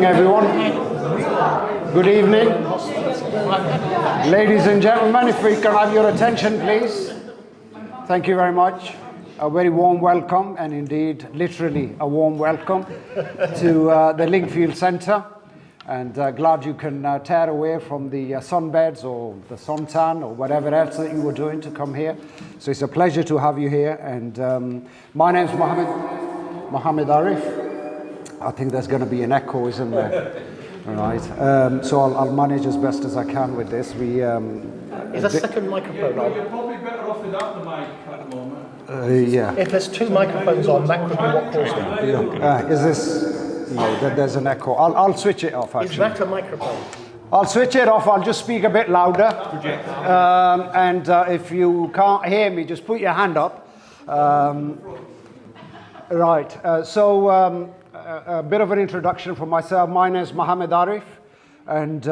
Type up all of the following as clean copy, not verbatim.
Everyone, good evening. Ladies and gentlemen, if we can have your attention, please. Thank you very much. A very warm welcome, and indeed, literally a warm welcome to the Lingfield Centre. And glad you can tear away from the sunbeds or the suntan or whatever else that you were doing to come here. So it's a pleasure to have you here. And my name's Mohammed Arif. I think there's going to be an echo, isn't there? All right. So I'll manage as best as I can with this. Is a second microphone on? You're probably better off without the mic at the moment. Yeah. If there's two microphones on, that could be what caused it. Is this? No, there's an echo. I'll switch it off. Actually. Is that a microphone? I'll switch it off. I'll just speak a bit louder. And if you can't hear me, just put your hand up. Right. A bit of an introduction for myself. My name is Mohammed Arif, and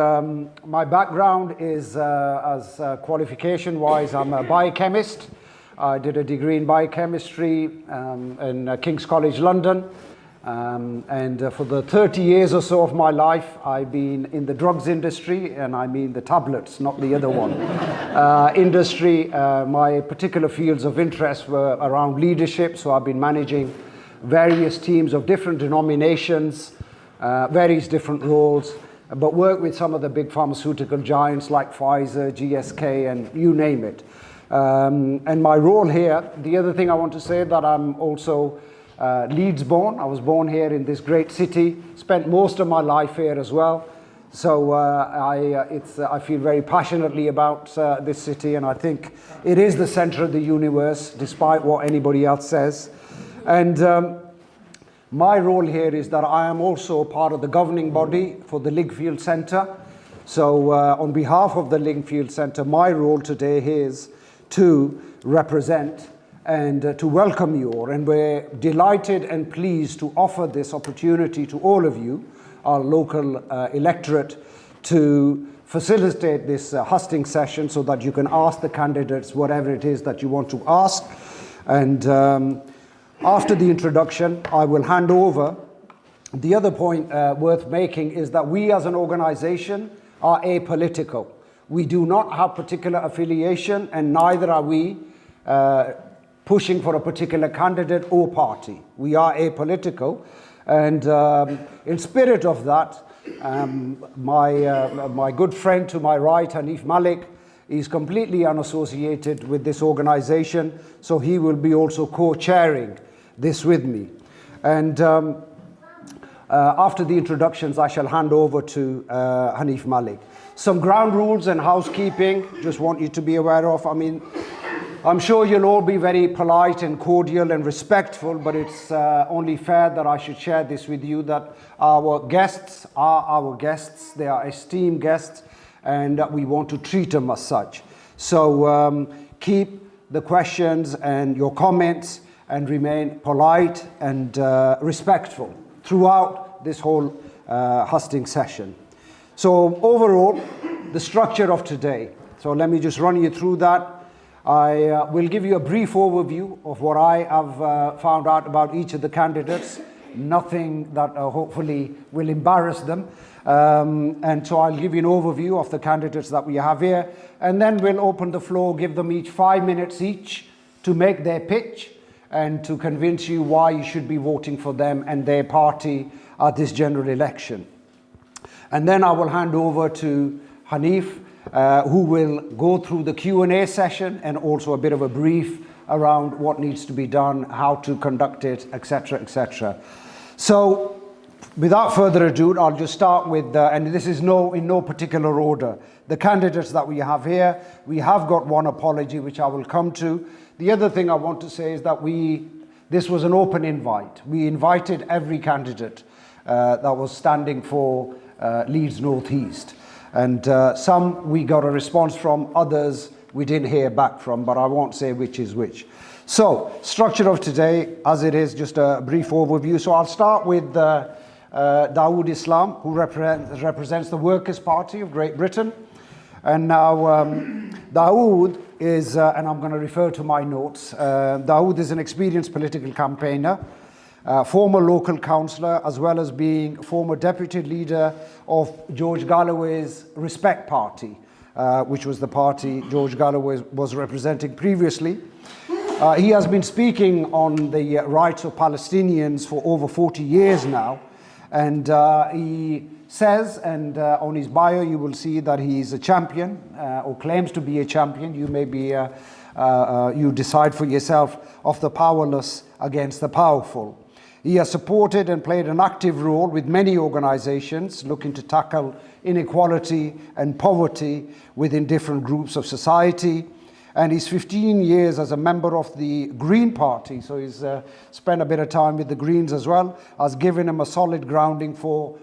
my background is, qualification-wise, I'm a biochemist. I did a degree in biochemistry in King's College London, and for the 30 years or so of my life, I've been in the drugs industry, and I mean the tablets, not the other one. Industry. My particular fields of interest were around leadership, so I've been managing various teams of different denominations, various different roles, but work with some of the big pharmaceutical giants like Pfizer, GSK, and you name it. And my role here, the other thing I want to say that I'm also Leeds born. I was born here in this great city, spent most of my life here as well. So I feel very passionately about this city, and I think it is the center of the universe, despite what anybody else says. And my role here is that I am also part of the governing body for the Lingfield Centre. So on behalf of the Lingfield Centre, my role today is to represent and to welcome you all. And we're delighted and pleased to offer this opportunity to all of you, our local electorate, to facilitate this hustings session so that you can ask the candidates whatever it is that you want to ask. And after the introduction, I will hand over. The other point worth making is that we as an organization are apolitical. We do not have particular affiliation, and neither are we pushing for a particular candidate or party. We are apolitical, and in spirit of that, my good friend to my right, Hanif Malik, is completely unassociated with this organization, so he will be also co-chairing this with me. And after the introductions, I shall hand over to Hanif Malik. Some ground rules and housekeeping, just want you to be aware of. I mean, I'm sure you'll all be very polite and cordial and respectful, but it's only fair that I should share this with you, that our guests are our guests. They are esteemed guests, and that we want to treat them as such. So keep the questions and your comments and remain polite and respectful throughout this whole hustings session. So overall, the structure of today. So let me just run you through that. I will give you a brief overview of what I have found out about each of the candidates. Nothing that hopefully will embarrass them. And so I'll give you an overview of the candidates that we have here. And then we'll open the floor, give them each 5 minutes each to make their pitch and to convince you why you should be voting for them and their party at this general election. And then I will hand over to Hanif, who will go through the Q&A session and also a bit of a brief around what needs to be done, how to conduct it, etc., etc. So without further ado, I'll just start with, and this is in no particular order, the candidates that we have here. We have got one apology, which I will come to. The other thing I want to say is that this was an open invite. We invited every candidate that was standing for Leeds North East. And some we got a response from, others we didn't hear back from, but I won't say which is which. So, structure of today, as it is, just a brief overview. So I'll start with Dawud Islam, who represents the Workers' Party of Great Britain. And now Dawud is, and I'm going to refer to my notes, Dawud is an experienced political campaigner. former local councillor, as well as being former deputy leader of George Galloway's Respect Party, which was the party George Galloway was representing previously. He has been speaking on the rights of Palestinians for over 40 years now, and he says, and on his bio you will see that he is a champion, or claims to be a champion. You may be, you decide for yourself, of the powerless against the powerful. He has supported and played an active role with many organizations looking to tackle inequality and poverty within different groups of society. And his 15 years as a member of the Green Party, so he's spent a bit of time with the Greens as well, has given him a solid grounding for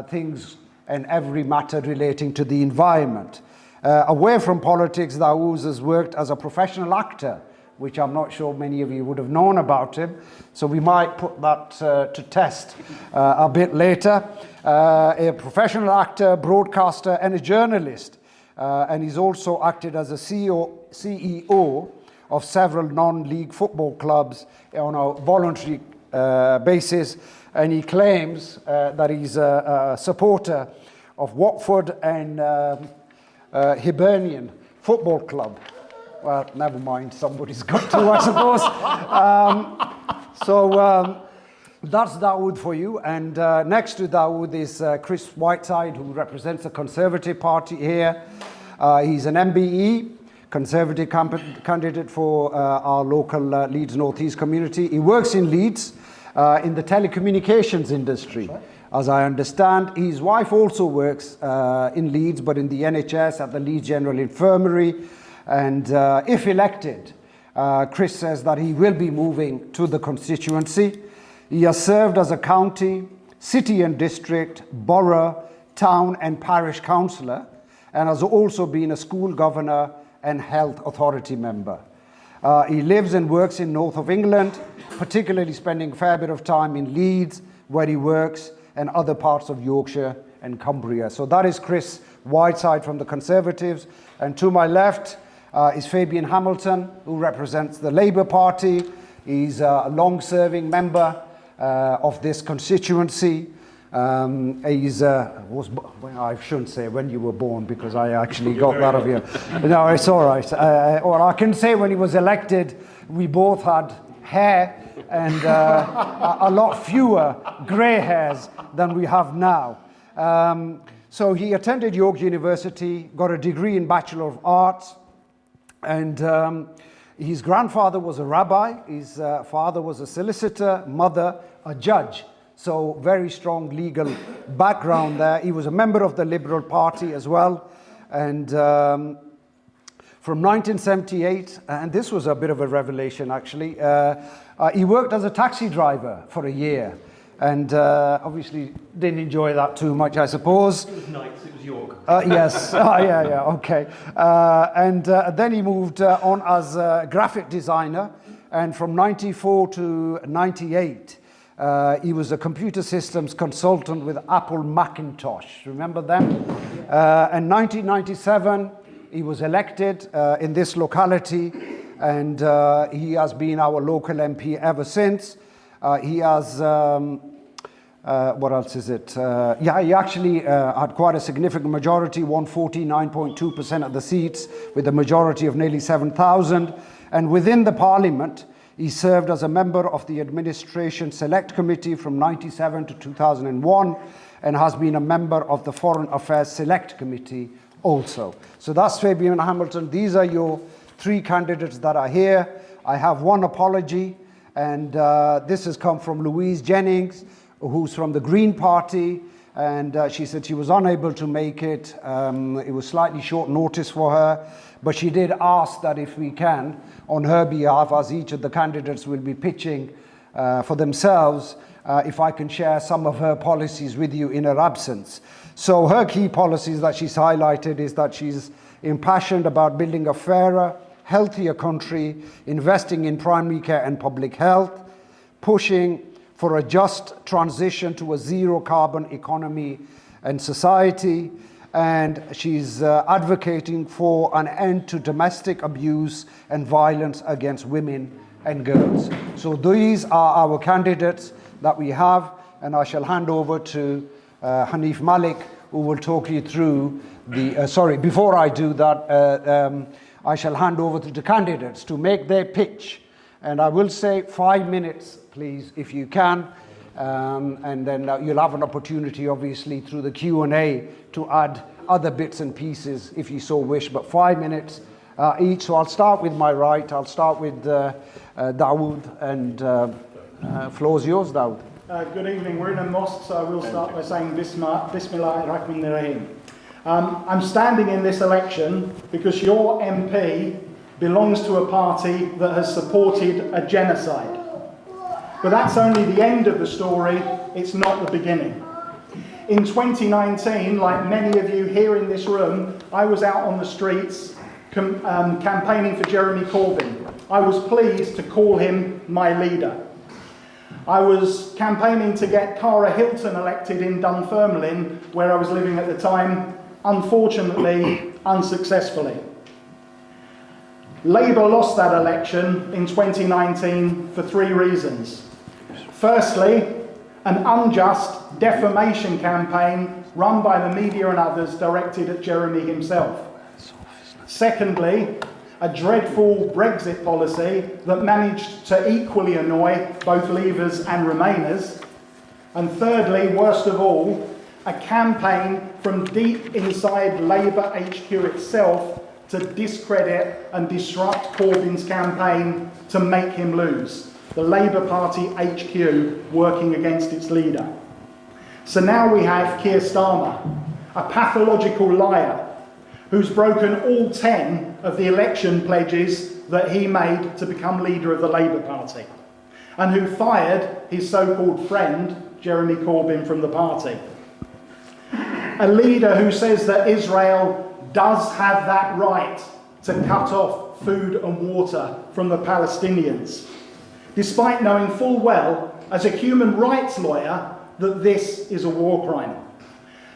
things and every matter relating to the environment. Away from politics, Dawud has worked as a professional actor, which I'm not sure many of you would have known about him. So we might put that to test a bit later. A professional actor, broadcaster, and a journalist. And he's also acted as a CEO of several non-league football clubs on a voluntary basis. And he claims that he's a supporter of Watford and Hibernian Football Club. Well, never mind, somebody's got to, I suppose. That's Dawud for you. And next to Dawud is Chris Whiteside, who represents the Conservative Party here. He's an MBE, Conservative candidate for our local Leeds North East community. He works in Leeds in the telecommunications industry. As I understand, his wife also works in Leeds, but in the NHS at the Leeds General Infirmary. And if elected, Chris says that he will be moving to the constituency. He has served as a county, city and district, borough, town and parish councillor, and has also been a school governor and health authority member. He lives and works in north of England, particularly spending a fair bit of time in Leeds, where he works, and other parts of Yorkshire and Cumbria. So that is Chris Whiteside from the Conservatives. And to my left is Fabian Hamilton, who represents the Labour Party. He's a long-serving member of this constituency. I shouldn't say when you were born, because I actually got that of you. No, it's all right. Or I can say when he was elected, we both had hair and a lot fewer grey hairs than we have now. So he attended York University, got a degree in Bachelor of Arts, and his grandfather was a rabbi, his father was a solicitor, mother a judge. So very strong legal background there. He was a member of the Liberal Party as well. And from 1978, and this was a bit of a revelation actually, he worked as a taxi driver for a year. And obviously didn't enjoy that too much, I suppose. It was nights, it was York. Yes, yeah, okay. And then he moved on as a graphic designer. And from 94 to 98, he was a computer systems consultant with Apple Macintosh. Remember them? In 1997, he was elected in this locality, and he has been our local MP ever since. He has, what else is it? Yeah, he actually had quite a significant majority, won 49.2% of the seats, with a majority of nearly 7,000. And within the parliament, he served as a member of the Administration Select Committee from 1997 to 2001, and has been a member of the Foreign Affairs Select Committee also. So that's Fabian Hamilton. These are your three candidates that are here. I have one apology, and this has come from Louise Jennings, who's from the Green Party, and she said she was unable to make it. It was slightly short notice for her, but she did ask that if we can, on her behalf, as each of the candidates will be pitching for themselves, if I can share some of her policies with you in her absence. So her key policies that she's highlighted is that she's impassioned about building a fairer, healthier country, investing in primary care and public health, pushing for a just transition to a zero carbon economy and society, and she's advocating for an end to domestic abuse and violence against women and girls. So these are our candidates. that we have, and I shall hand over to Hanif Malik, who will talk you through the, before I do that, I shall hand over to the candidates to make their pitch. And I will say 5 minutes, please, if you can. And then you'll have an opportunity, obviously, through the Q&A to add other bits and pieces if you so wish, but 5 minutes each. So I'll start with my right. I'll start with Dawud, and floor's yours, Dawud. Good evening. We're in a mosque, so I will start by saying Bismillah ar-Rahman ar-Rahim. I'm standing in this election because your MP belongs to a party that has supported a genocide. But that's only the end of the story, it's not the beginning. In 2019, like many of you here in this room, I was out on the streets campaigning for Jeremy Corbyn. I was pleased to call him my leader. I was campaigning to get Cara Hilton elected in Dunfermline, where I was living at the time, unfortunately, unsuccessfully. Labour lost that election in 2019 for 3 reasons. Firstly, an unjust defamation campaign run by the media and others directed at Jeremy himself. Secondly, a dreadful Brexit policy that managed to equally annoy both Leavers and Remainers. And thirdly, worst of all, a campaign from deep inside Labour HQ itself to discredit and disrupt Corbyn's campaign to make him lose. The Labour Party HQ working against its leader. So now we have Keir Starmer, a pathological liar who's broken all 10 of the election pledges that he made to become leader of the Labour Party, and who fired his so-called friend, Jeremy Corbyn, from the party. A leader who says that Israel does have that right to cut off food and water from the Palestinians, despite knowing full well, as a human rights lawyer, that this is a war crime.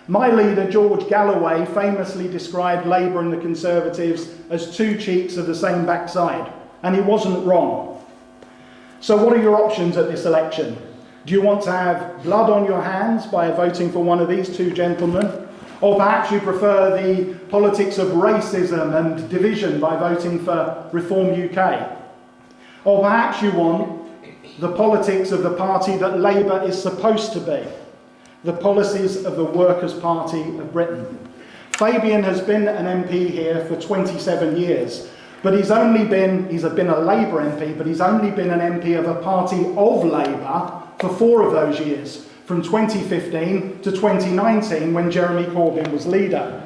My leader, George Galloway, famously described Labour and the Conservatives as 2 cheeks of the same backside, and he wasn't wrong. So what are your options at this election? Do you want to have blood on your hands by voting for one of these 2 gentlemen? Or perhaps you prefer the politics of racism and division by voting for Reform UK? Or perhaps you want the politics of the party that Labour is supposed to be, the policies of the Workers' Party of Britain. Fabian has been an MP here for 27 years, but he's been a Labour MP, but he's only been an MP of a party of Labour for 4 of those years, from 2015 to 2019 when Jeremy Corbyn was leader.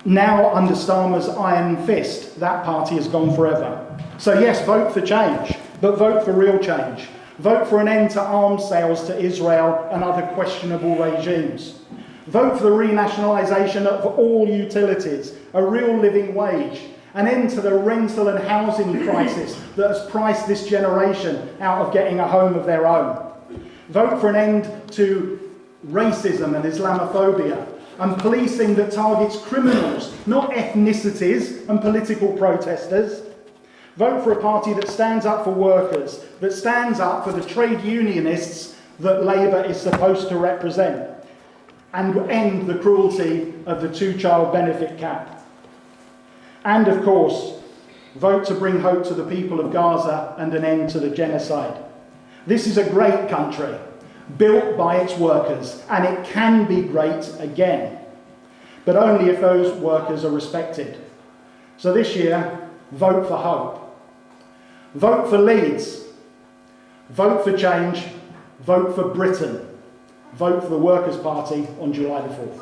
Now, under Starmer's iron fist, that party has gone forever. So yes, vote for change, but vote for real change. Vote for an end to arms sales to Israel and other questionable regimes. Vote for the renationalisation of all utilities, a real living wage, an end to the rental and housing crisis that has priced this generation out of getting a home of their own. Vote for an end to racism and Islamophobia, and policing that targets criminals, not ethnicities and political protesters. Vote for a party that stands up for workers, that stands up for the trade unionists that Labour is supposed to represent, and end the cruelty of the 2-child benefit cap. And of course, vote to bring hope to the people of Gaza and an end to the genocide. This is a great country, built by its workers, and it can be great again, but only if those workers are respected. So this year, vote for hope. Vote for Leeds. Vote for change. Vote for Britain. Vote for the Workers' Party on July the 4th.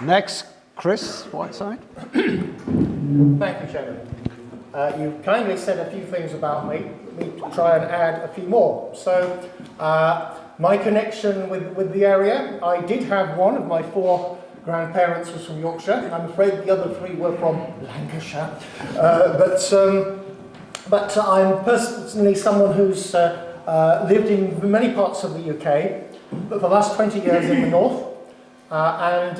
Next, Chris Whiteside. Thank you, Chairman. You've kindly said a few things about me. Let me try and add a few more. So, my connection with the area, I did have one of my 4 grandparents was from Yorkshire. I'm afraid the other 3 were from Lancashire. But I'm personally someone who's lived in many parts of the UK, but for the last 20 years in the north, and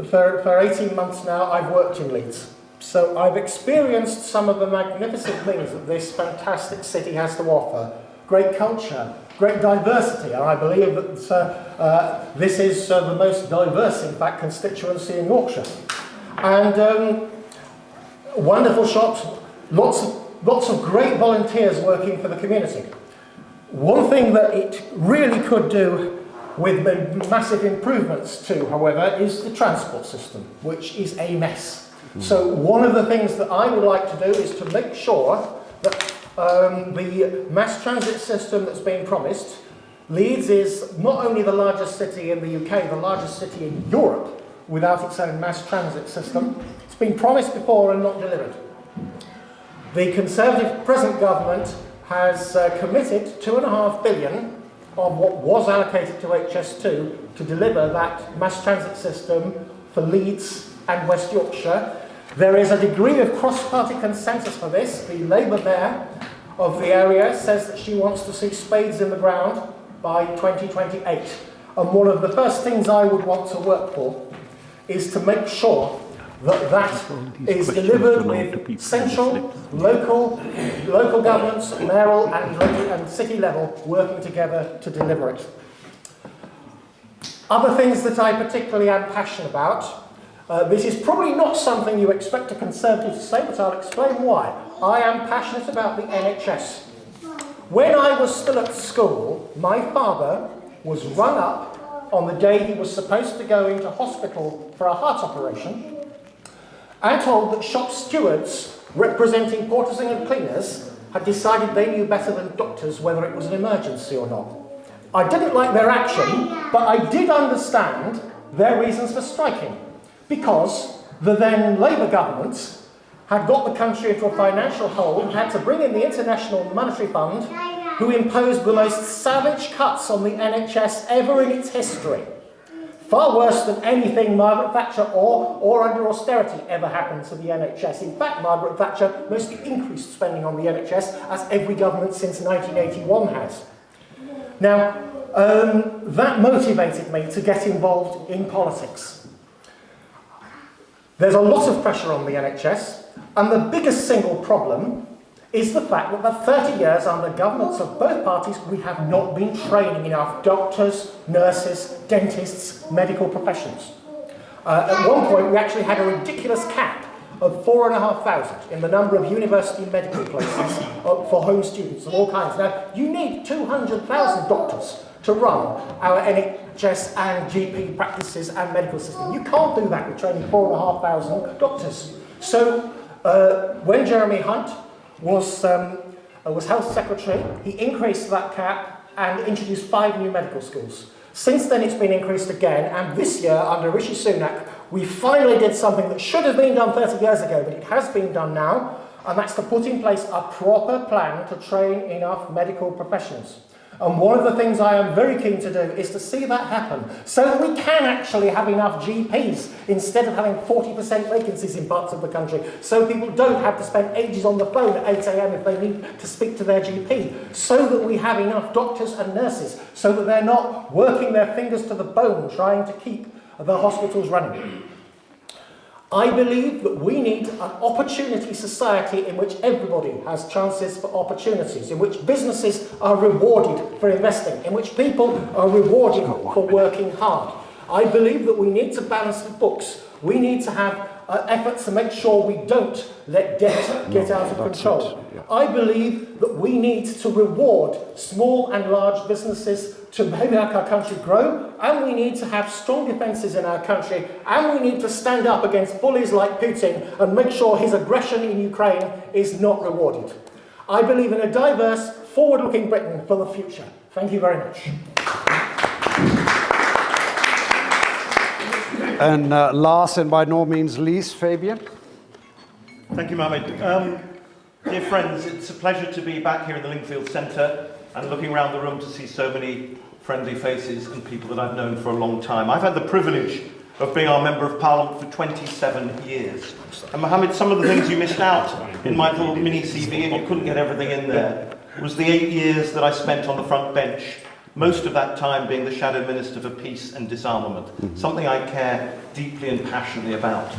for 18 months now, I've worked in Leeds. So I've experienced some of the magnificent things that this fantastic city has to offer. Great culture, great diversity, and I believe that this is the most diverse, in fact, constituency in Yorkshire. And wonderful shops, lots of great volunteers working for the community. One thing that it really could do with massive improvements to, however, is the transport system, which is a mess. So one of the things that I would like to do is to make sure that the mass transit system that's been promised, Leeds is not only the largest city in the UK, the largest city in Europe without its own mass transit system. It's been promised before and not delivered. The Conservative present government has committed £2.5 billion of what was allocated to HS2 to deliver that mass transit system for Leeds and West Yorkshire. There is a degree of cross-party consensus for this. The Labour mayor of the area says that she wants to see spades in the ground by 2028. And one of the first things I would want to work for is to make sure that that is delivered with central, local governments, mayoral and city level working together to deliver it. Other things that I particularly am passionate about, this is probably not something you expect a Conservative to say, but I'll explain why. I am passionate about the NHS. When I was still at school, my father was rung up on the day he was supposed to go into hospital for a heart operation and told that shop stewards representing porters and cleaners had decided they knew better than doctors whether it was an emergency or not. I didn't like their action, but I did understand their reasons for striking, because the then Labour government had got the country into a financial hole and had to bring in the International Monetary Fund, who imposed the most savage cuts on the NHS ever in its history. Far worse than anything Margaret Thatcher or under austerity ever happened to the NHS. In fact, Margaret Thatcher mostly increased spending on the NHS, as every government since 1981 has. Now, that motivated me to get involved in politics. There's a lot of pressure on the NHS, and the biggest single problem is the fact that for 30 years under governments of both parties, we have not been training enough doctors, nurses, dentists, medical professionals. At one point, we actually had a ridiculous cap of 4,500 in the number of university medical places for home students of all kinds. Now, you need 200,000 doctors to run our NHS and GP practices and medical system. You can't do that with training 4,500 doctors. So when Jeremy Hunt was Health Secretary, he increased that cap and introduced 5 new medical schools. Since then it's been increased again, and this year under Rishi Sunak we finally did something that should have been done 30 years ago, but it has been done now, and that's to put in place a proper plan to train enough medical professionals. And one of the things I am very keen to do is to see that happen, so that we can actually have enough GPs instead of having 40% vacancies in parts of the country, so people don't have to spend ages on the phone at 8 AM if they need to speak to their GP, so that we have enough doctors and nurses, so that they're not working their fingers to the bone trying to keep the hospitals running. I believe that we need an opportunity society in which everybody has chances for opportunities, in which businesses are rewarded for investing, in which people are rewarded for working hard. I believe that we need to balance the books. We need to have efforts to make sure we don't let debt get out of control. I believe that we need to reward small and large businesses to make our country grow, and we need to have strong defences in our country, and we need to stand up against bullies like Putin and make sure his aggression in Ukraine is not rewarded. I believe in a diverse, forward-looking Britain for the future. Thank you very much. And last and by no means least, Fabian. Thank you, Mohammed. Dear friends, it's a pleasure to be back here in the Lingfield Centre and looking around the room to see so many friendly faces and people that I've known for a long time. I've had the privilege of being our Member of Parliament for 27 years. And Mohammed, some of the things you missed out in my little mini CV, and you couldn't get everything in there, was the 8 years that I spent on the front bench most of that time being the Shadow Minister for Peace and Disarmament, something I care deeply and passionately about.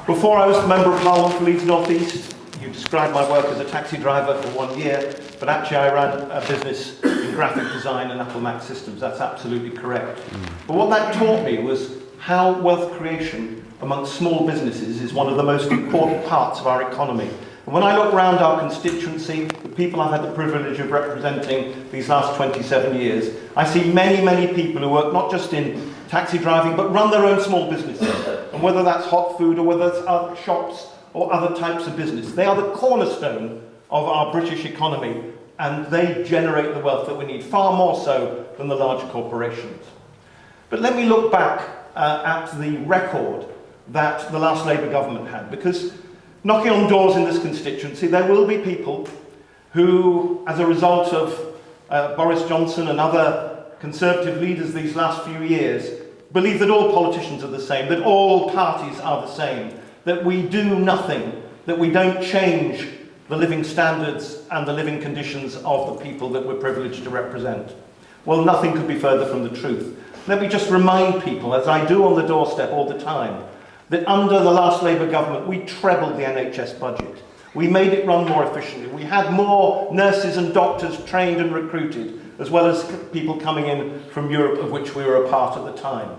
Before I was a Member of Parliament for Leeds North East, you described my work as a taxi driver for 1 year, but actually I ran a business in graphic design and Apple Mac systems. That's absolutely correct. But what that taught me was how wealth creation amongst small businesses is one of the most important parts of our economy. And when I look around our constituency, the people I've had the privilege of representing these last 27 years, I see many, many people who work not just in taxi driving, but run their own small businesses. And whether that's hot food or whether it's other shops or other types of business, they are the cornerstone of our British economy, and they generate the wealth that we need, far more so than the large corporations. But let me look back at the record that the last Labour government had, because knocking on doors in this constituency, there will be people who, as a result of Boris Johnson and other Conservative leaders these last few years, believe that all politicians are the same, that all parties are the same, that we do nothing, that we don't change the living standards and the living conditions of the people that we're privileged to represent. Well, nothing could be further from the truth. Let me just remind people, as I do on the doorstep all the time, that under the last Labour government, we trebled the NHS budget. We made it run more efficiently. We had more nurses and doctors trained and recruited, as well as people coming in from Europe, of which we were a part at the time.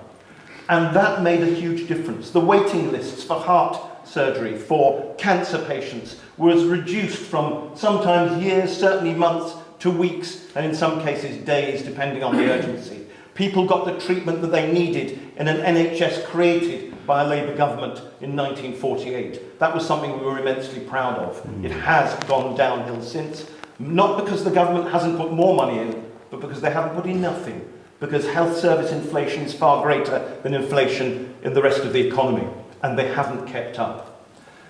And that made a huge difference. The waiting lists for heart surgery, for cancer patients, was reduced from sometimes years, certainly months, to weeks, and in some cases days, depending on the urgency. People got the treatment that they needed in an NHS created by a Labour government in 1948. That was something we were immensely proud of. It has gone downhill since, not because the government hasn't put more money in, but because they haven't put enough in, because health service inflation is far greater than inflation in the rest of the economy, and they haven't kept up.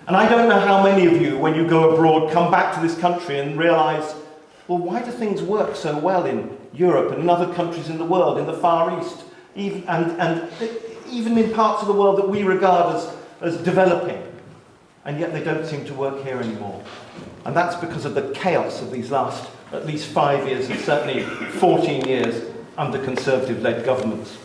And I don't know how many of you, when you go abroad, come back to this country and realise, well, why do things work so well in Europe and in other countries in the world, in the Far East, even in parts of the world that we regard as developing, and yet they don't seem to work here anymore. And that's because of the chaos of these last at least 5 years and certainly 14 years under Conservative-led governments.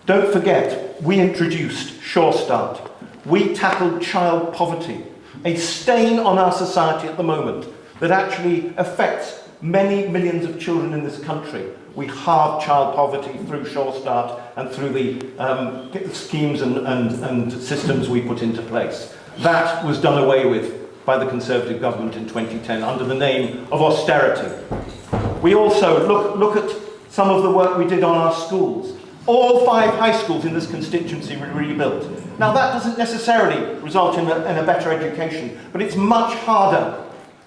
Don't forget, we introduced Sure Start. We tackled child poverty, a stain on our society at the moment that actually affects many millions of children in this country. We halved child poverty through Sure Start and through the schemes and systems we put into place. That was done away with by the Conservative government in 2010 under the name of austerity. We also look at some of the work we did on our schools. All 5 high schools in this constituency were rebuilt. Now that doesn't necessarily result in a better education, but it's much harder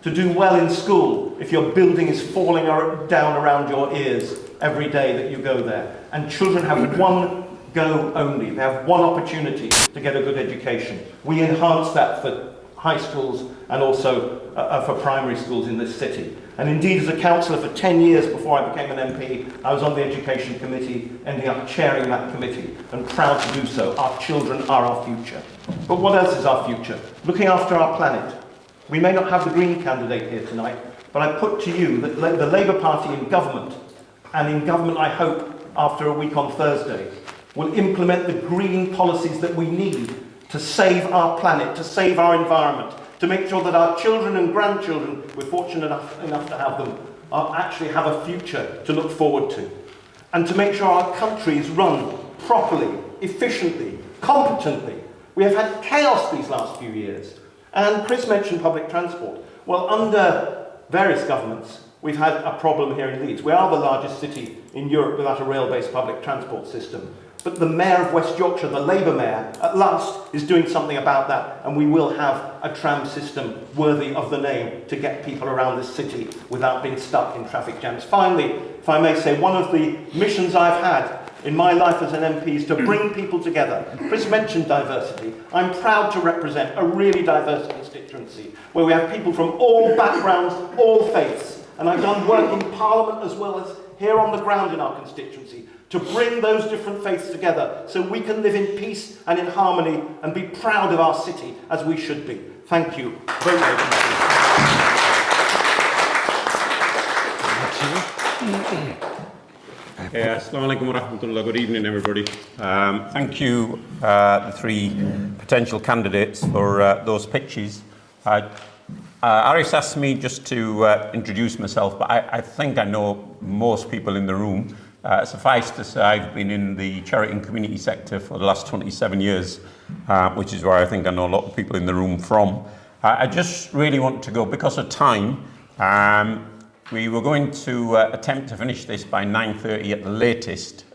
to do well in school if your building is falling down around your ears every day that you go there. And children have one go only. They have one opportunity to get a good education. We enhanced that for high schools and also for primary schools in this city. And indeed, as a councillor for 10 years before I became an MP, I was on the Education Committee, ending up chairing that committee, and proud to do so. Our children are our future. But what else is our future? Looking after our planet. We may not have the Green candidate here tonight, but I put to you that the Labour Party in government, and in government I hope after a week on Thursday, will implement the green policies that we need to save our planet, to save our environment, to make sure that our children and grandchildren, we're fortunate enough to have them, actually have a future to look forward to. And to make sure our country is run properly, efficiently, competently. We have had chaos these last few years. And Chris mentioned public transport. Well, under various governments, we've had a problem here in Leeds. We are the largest city in Europe without a rail-based public transport system. But the Mayor of West Yorkshire, the Labour Mayor, at last is doing something about that, and we will have a tram system worthy of the name to get people around this city without being stuck in traffic jams. Finally, if I may say, one of the missions I've had in my life as an MP is to bring people together. Chris mentioned diversity. I'm proud to represent a really diverse constituency where we have people from all backgrounds, all faiths. And I've done work in Parliament as well as here on the ground in our constituency to bring those different faiths together so we can live in peace and in harmony and be proud of our city as we should be. Thank you. Vote Labour. Assalamu alaikum wa rahmatullah. Good evening, everybody. Thank you, the three potential candidates, for those pitches. Arif's asked me just to introduce myself, but I think I know most people in the room. Suffice to say, I've been in the charity and community sector for the last 27 years, which is where I think I know a lot of people in the room from. I just really want to go, because of time, we were going to attempt to finish this by 9:30 at the latest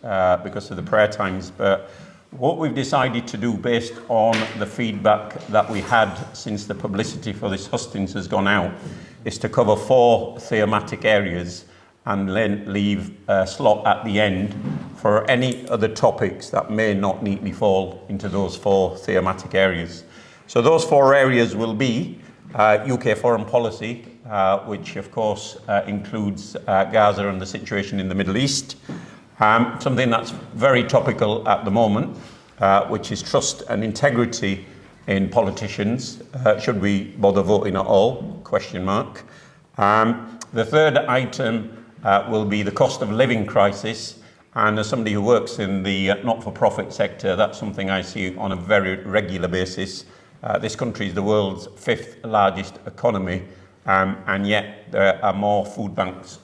because of the prayer times, but what we've decided to do, based on the feedback that we had since the publicity for this hustings has gone out, is to cover 4 thematic areas and then leave a slot at the end for any other topics that may not neatly fall into those 4 thematic areas. So those 4 areas will be UK foreign policy, which of course includes Gaza and the situation in the Middle East. Something that's very topical at the moment, which is trust and integrity in politicians. Should we bother voting at all? Question mark. The third item will be the cost of living crisis. And as somebody who works in the not-for-profit sector, that's something I see on a very regular basis. This country is the world's 5th largest economy, and yet there are more food banks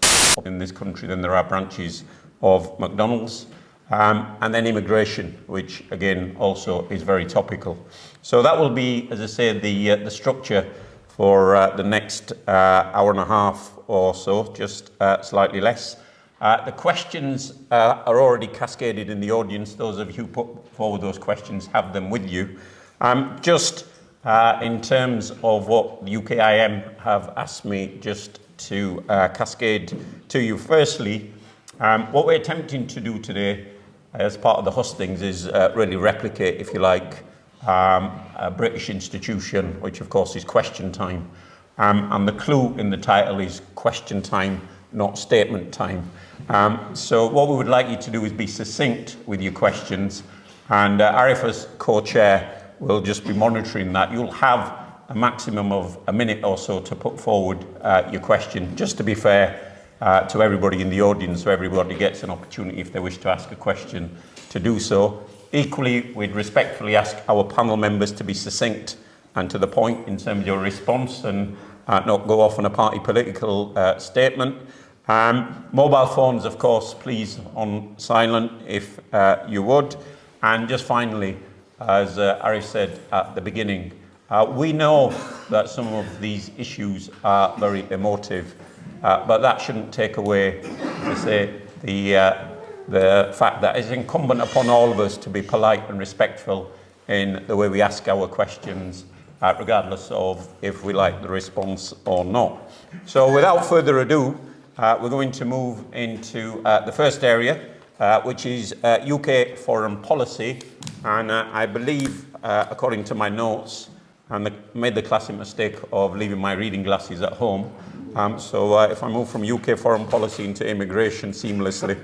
in this country than there are branches of McDonald's. And then immigration, which again also is very topical. So that will be, as I say, the structure for the next hour and a half or so, just slightly less. The questions are already cascaded in the audience. Those of you who put forward those questions have them with you. Just in terms of what the UKIM have asked me just to cascade to you. Firstly, what we're attempting to do today as part of the hustings is really replicate, if you like, a British institution, which of course is question time. And the clue in the title is question time, not statement time. So what we would like you to do is be succinct with your questions, and Arif, as co-chair, will just be monitoring that. You'll have a maximum of a minute or so to put forward your question, just to be fair to everybody in the audience, so everybody gets an opportunity, if they wish to ask a question, to do so. Equally, we'd respectfully ask our panel members to be succinct and to the point in terms of your response, and not go off on a party political statement. Mobile phones, of course, please on silent if you would. And just finally, as Arif said at the beginning, we know that some of these issues are very emotive, but that shouldn't take away, to say, the fact that it's incumbent upon all of us to be polite and respectful in the way we ask our questions, regardless of if we like the response or not. So without further ado, we're going to move into the first area, which is UK foreign policy. And I believe, according to my notes, and I made the classic mistake of leaving my reading glasses at home. So if I move from UK foreign policy into immigration seamlessly,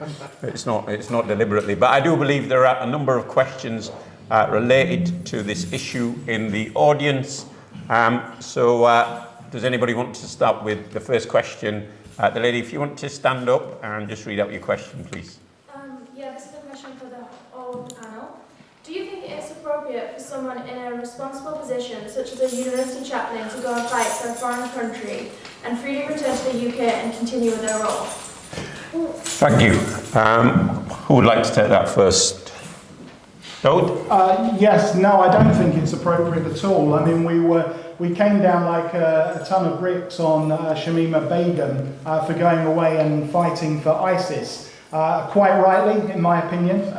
it's not deliberately. But I do believe there are a number of questions related to this issue in the audience. So does anybody want to start with the first question? The lady, if you want to stand up and just read out your question, please. Yeah, this is a question for the whole panel. Do you think it is appropriate for someone in a responsible position, such as a university chaplain, to go and fight for a foreign country and freely return to the UK and continue with their role? Thank you. Who would like to take that first? Dawud? Yes, no, I don't think it's appropriate at all. I mean, we came down like a ton of bricks on Shamima Begum for going away and fighting for ISIS. Quite rightly, in my opinion.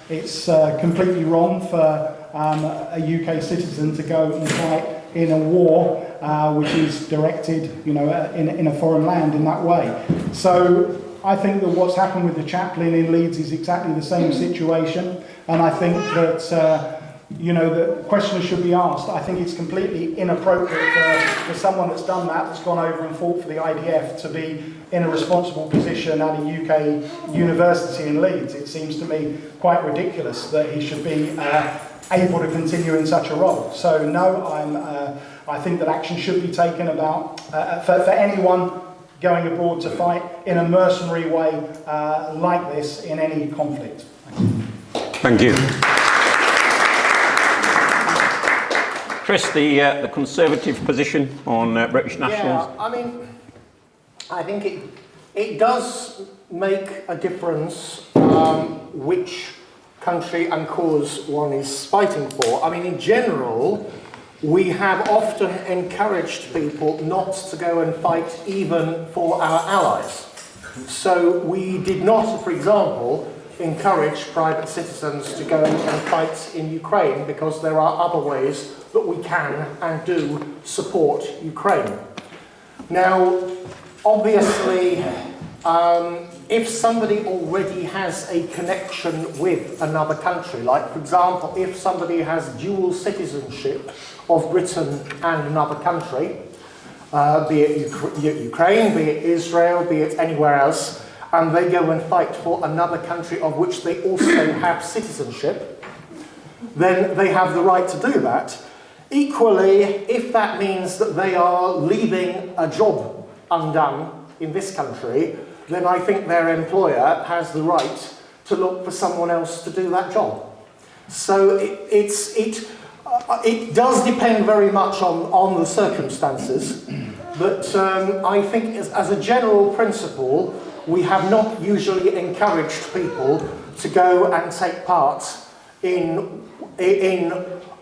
It's completely wrong for a UK citizen to go and fight in a war which is directed, in a foreign land in that way. So I think that what's happened with the chaplain in Leeds is exactly the same situation, and I think that the question should be asked. I think it's completely inappropriate for someone that's done that's gone over and fought for the IDF, to be in a responsible position at a UK university in Leeds. It seems to me quite ridiculous that he should be able to continue in such a role. So no, I think that action should be taken for anyone going abroad to fight in a mercenary way like this in any conflict. Thank you. Chris, the Conservative position on British nationals? Yeah, I mean, I think it does make a difference which country and cause one is fighting for. I mean, in general, we have often encouraged people not to go and fight even for our allies. So we did not, for example, encourage private citizens to go and fight in Ukraine because there are other ways that we can and do support Ukraine. Now, obviously, if somebody already has a connection with another country, like, for example, if somebody has dual citizenship of Britain and another country, be it Ukraine, be it Israel, be it anywhere else, and they go and fight for another country of which they also have citizenship, then they have the right to do that. Equally, if that means that they are leaving a job undone in this country, then I think their employer has the right to look for someone else to do that job. So it does depend very much on the circumstances, but I think as a general principle, we have not usually encouraged people to go and take part in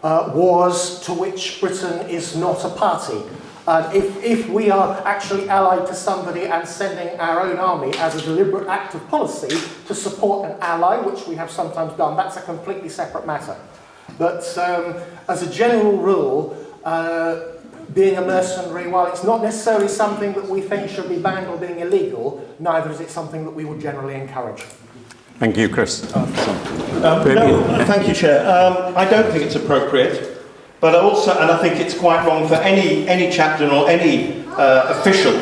wars to which Britain is not a party. If we are actually allied to somebody and sending our own army as a deliberate act of policy to support an ally, which we have sometimes done, that's a completely separate matter. But as a general rule, being a mercenary, while it's not necessarily something that we think should be banned or being illegal, neither is it something that we would generally encourage. Thank you, Chris. No, thank you, Chair. I don't think it's appropriate, but I think it's quite wrong for any chaplain or any official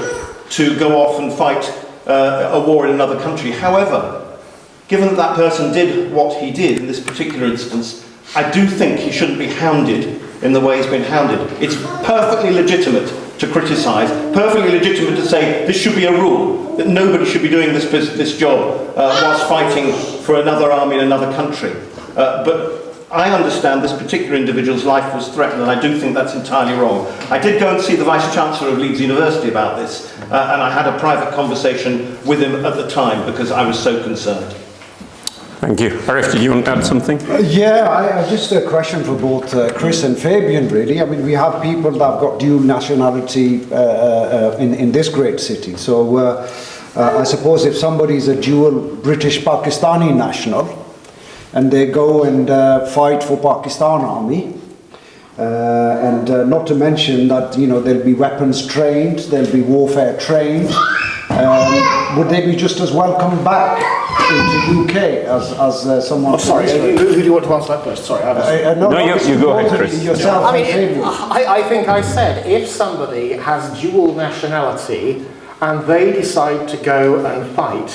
to go off and fight a war in another country. However, given that that person did what he did in this particular instance, I do think he shouldn't be hounded in the way he's been hounded. It's perfectly legitimate to criticise, perfectly legitimate to say this should be a rule, that nobody should be doing this job whilst fighting for another army in another country. But I understand this particular individual's life was threatened, and I do think that's entirely wrong. I did go and see the Vice-Chancellor of Leeds University about this, and I had a private conversation with him at the time because I was so concerned. Thank you. Arif, did you want to add something? Just a question for both Chris and Fabian, really. I mean, we have people that have got dual nationality in this great city. So I suppose if somebody is a dual British-Pakistani national and they go and fight for Pakistan army, and not to mention that, you know, they'll be weapons trained, they'll be warfare trained, would they be just as welcome back into UK as someone? Oh, sorry, who do you want to answer that first? Sorry, you go ahead, Chris. Yourself. I mean, I think I said if somebody has dual nationality and they decide to go and fight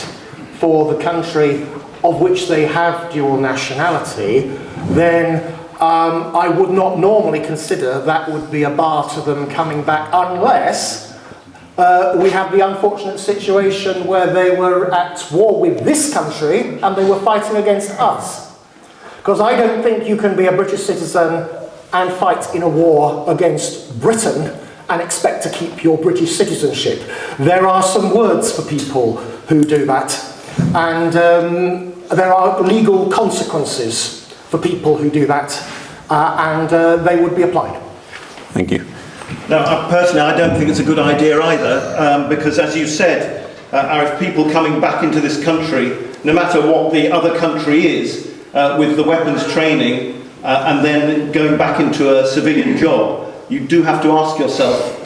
for the country of which they have dual nationality, then I would not normally consider that would be a bar to them coming back, unless we have the unfortunate situation where they were at war with this country and they were fighting against us. Because I don't think you can be a British citizen and fight in a war against Britain and expect to keep your British citizenship. There are some words for people who do that, and there are legal consequences for people who do that, and they would be applied. Thank you. Now, personally, I don't think it's a good idea either, because as you said, if people coming back into this country, no matter what the other country is, with the weapons training, and then going back into a civilian job, you do have to ask yourself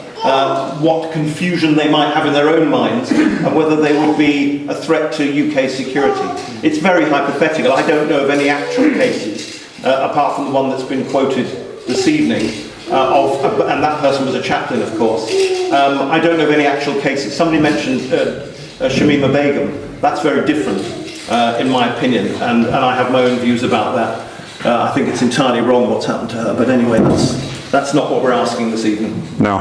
what confusion they might have in their own minds and whether they would be a threat to UK security. It's very hypothetical. I don't know of any actual cases, apart from the one that's been quoted this evening, and that person was a chaplain, of course. I don't know of any actual cases. Somebody mentioned Shamima Begum. That's very different, in my opinion, and I have my own views about that. I think it's entirely wrong what's happened to her, but anyway, that's That's not what we're asking this evening. No.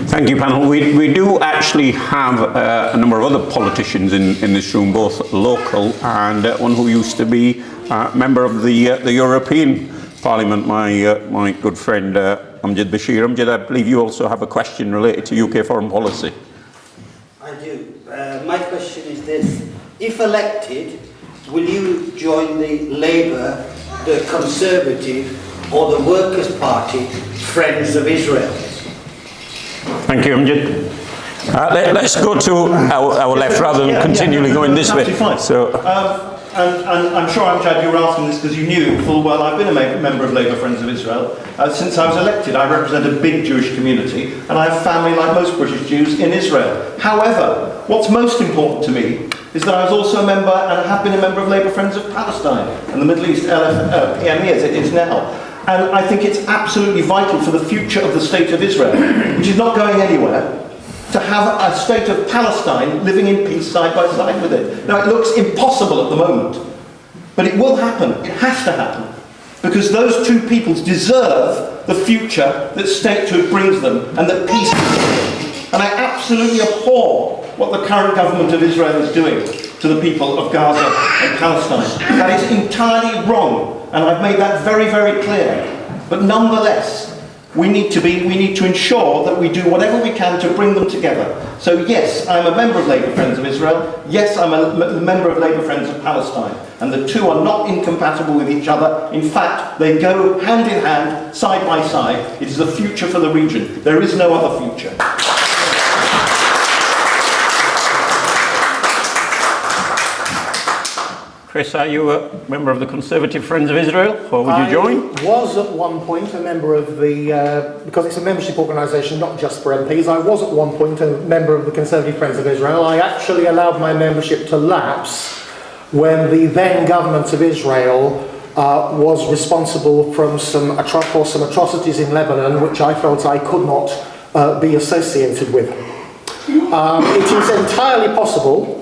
Thank you, panel. We do actually have a number of other politicians in this room, both local and one who used to be a member of the European Parliament, my good friend Amjad Bashir. Amjad, I believe you also have a question related to UK foreign policy. I do. My question is this. If elected, will you join the Labour, the Conservative or the Workers' Party Friends of Israel? Thank you, Amjad. Let's go to our left rather than continually going this way. Fine. So, and I'm sure, Amjad, you were asking this because you knew full well I've been a member of Labour Friends of Israel. Since I was elected, I represent a big Jewish community, and I have family, like most British Jews, in Israel. However, what's most important to me is that I was also a member, and have been a member of Labour Friends of Palestine and the Middle East, PME as it is now. And I think it's absolutely vital for the future of the state of Israel, which is not going anywhere, to have a state of Palestine living in peace side by side with it. Now, it looks impossible at the moment, but it will happen. It has to happen. Because those two peoples deserve the future that statehood brings them and that peace brings them. And I absolutely abhor what the current government of Israel is doing to the people of Gaza and Palestine. That is entirely wrong, and I've made that very, very clear. But nonetheless, we need to ensure that we do whatever we can to bring them together. So yes, I'm a member of Labour Friends of Israel. Yes, I'm a member of Labour Friends of Palestine. And the two are not incompatible with each other. In fact, they go hand in hand, side by side. It is the future for the region. There is no other future. Chris, are you a member of the Conservative Friends of Israel, or would you join? I was at one point a member of the, because it's a membership organisation, not just for MPs, I was at one point a member of the Conservative Friends of Israel. I actually allowed my membership to lapse when the then government of Israel was responsible for some atrocities in Lebanon, which I felt I could not be associated with. It is entirely possible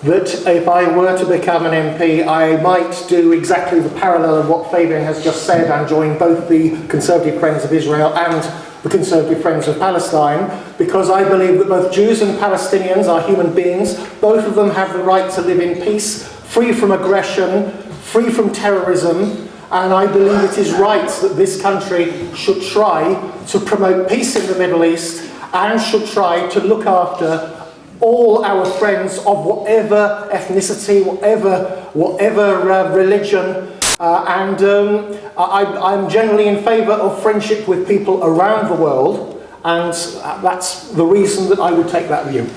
that if I were to become an MP, I might do exactly the parallel of what Fabian has just said and join both the Conservative Friends of Israel and the Conservative Friends of Palestine, because I believe that both Jews and Palestinians are human beings. Both of them have the right to live in peace, free from aggression, free from terrorism, and I believe it is right that this country should try to promote peace in the Middle East and should try to look after all our friends of whatever ethnicity, whatever religion, and I'm generally in favour of friendship with people around the world, and that's the reason that I would take that view.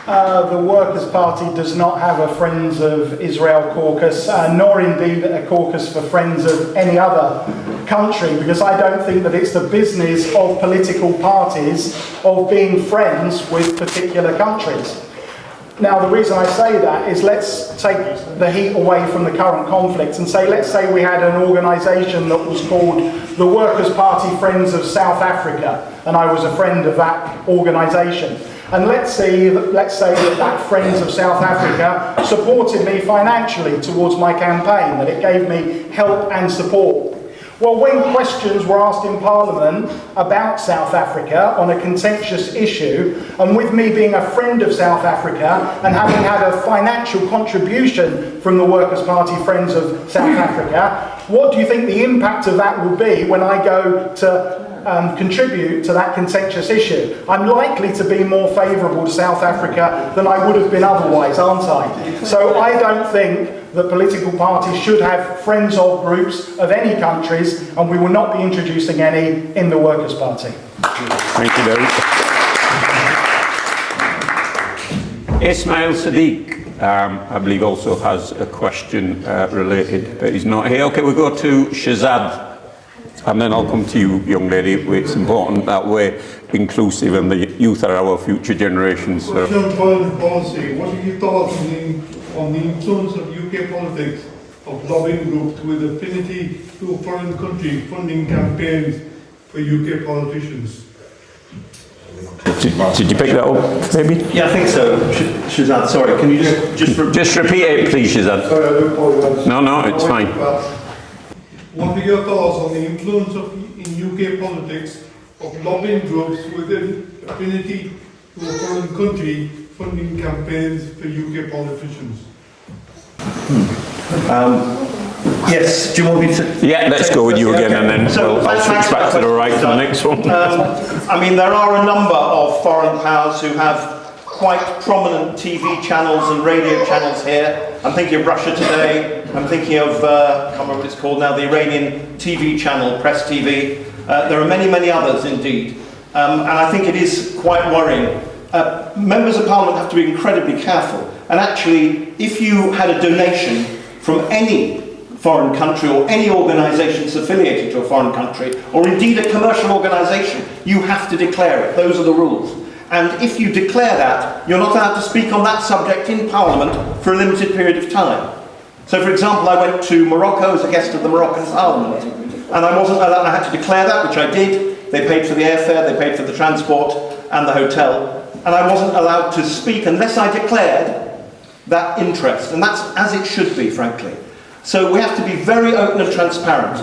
The Workers' Party does not have a Friends of Israel caucus, nor indeed a caucus for friends of any other country, because I don't think that it's the business of political parties of being friends with particular countries. Now, the reason I say that is let's take the heat away from the current conflict and say, let's say we had an organisation that was called the Workers' Party Friends of South Africa, and I was a friend of that organisation. And let's say that Friends of South Africa supported me financially towards my campaign, that it gave me help and support. Well, when questions were asked in Parliament about South Africa on a contentious issue, and with me being a friend of South Africa and having had a financial contribution from the Workers' Party Friends of South Africa, what do you think the impact of that will be when I go to contribute to that contentious issue? I'm likely to be more favourable to South Africa than I would have been otherwise, aren't I? So I don't think that political parties should have friends of groups of any countries, and we will not be introducing any in the Workers' Party. Thank you, David. Ismail Sadiq, I believe, also has a question related, but he's not here. Okay, we'll go to Shazad. And then I'll come to you, young lady. It's important that we're inclusive and the youth are our future generations. So. Foreign policy. What are your thoughts on the influence of UK politics of lobbying groups with affinity to a foreign country funding campaigns for UK politicians? Did you pick that up, maybe? Yeah, I think so. Shazad, sorry, can you just repeat it, please, Shazad? Sorry, I do apologise. No, it's fine. What are your thoughts on the influence in UK politics of lobbying groups with an affinity to a foreign country funding campaigns for UK politicians? Yes, do you want me to? Yeah, let's go with you again, and then I'll switch back to the right for the next one. I mean, there are a number of foreign powers who have quite prominent TV channels and radio channels here. I'm thinking of Russia Today. I'm thinking of, I can't remember what it's called now, the Iranian TV channel, Press TV. There are many, many others indeed. And I think it is quite worrying. Members of Parliament have to be incredibly careful. And actually, if you had a donation from any foreign country or any organisation that's affiliated to a foreign country, or indeed a commercial organisation, you have to declare it. Those are the rules. And if you declare that, you're not allowed to speak on that subject in Parliament for a limited period of time. So, for example, I went to Morocco as a guest of the Moroccan Parliament, and I wasn't allowed, I had to declare that, which I did. They paid for the airfare, they paid for the transport and the hotel, and I wasn't allowed to speak unless I declared that interest, and that's as it should be, frankly. So we have to be very open and transparent,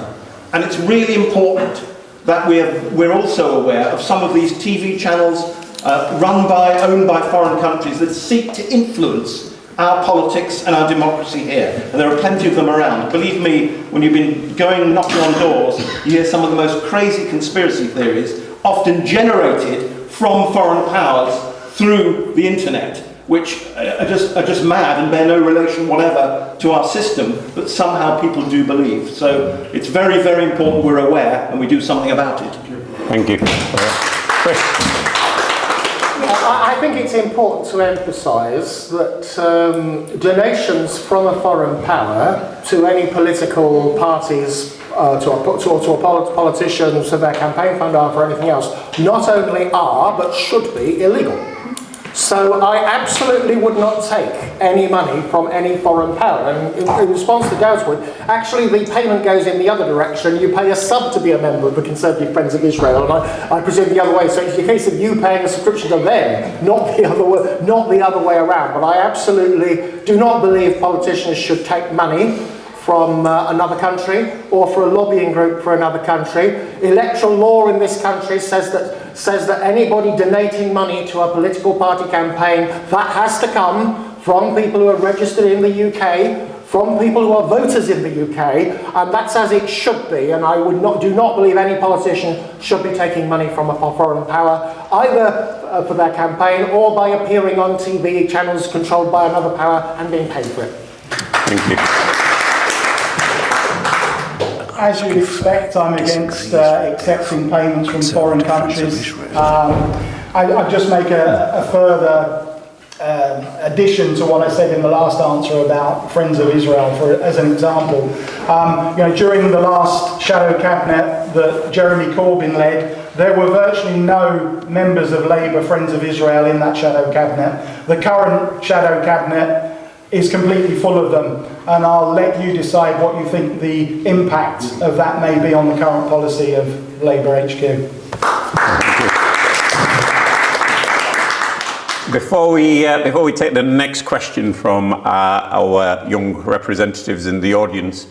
and it's really important that we're also aware of some of these TV channels owned by foreign countries that seek to influence our politics and our democracy here. And there are plenty of them around. Believe me, when you've been going knocking on doors, you hear some of the most crazy conspiracy theories, often generated from foreign powers through the internet, which are just mad and bear no relation whatever to our system, but somehow people do believe. So it's very, very important we're aware and we do something about it. Thank you. Chris. I think it's important to emphasise that donations from a foreign power to any political parties, to a politician, to their campaign fund or for anything else, not only are, but should be illegal. So I absolutely would not take any money from any foreign power. And in response to Dawud, actually the payment goes in the other direction. You pay a sub to be a member of the Conservative Friends of Israel, and I presume the other way. So it's a case of you paying a subscription to them, not the other way around. But I absolutely do not believe politicians should take money from another country or for a lobbying group for another country. Electoral law in this country says that anybody donating money to a political party campaign, that has to come from people who are registered in the UK, from people who are voters in the UK, and that's as it should be. And I do not believe any politician should be taking money from a foreign power, either for their campaign or by appearing on TV channels controlled by another power and being paid for it. Thank you. As you'd expect, I'm against accepting payments from foreign countries. I'd just make a further addition to what I said in the last answer about Friends of Israel, as an example. During the last shadow cabinet that Jeremy Corbyn led, there were virtually no members of Labour Friends of Israel in that shadow cabinet. The current shadow cabinet is completely full of them, and I'll let you decide what you think the impact of that may be on the current policy of Labour HQ. Before we take the next question from our young representatives in the audience,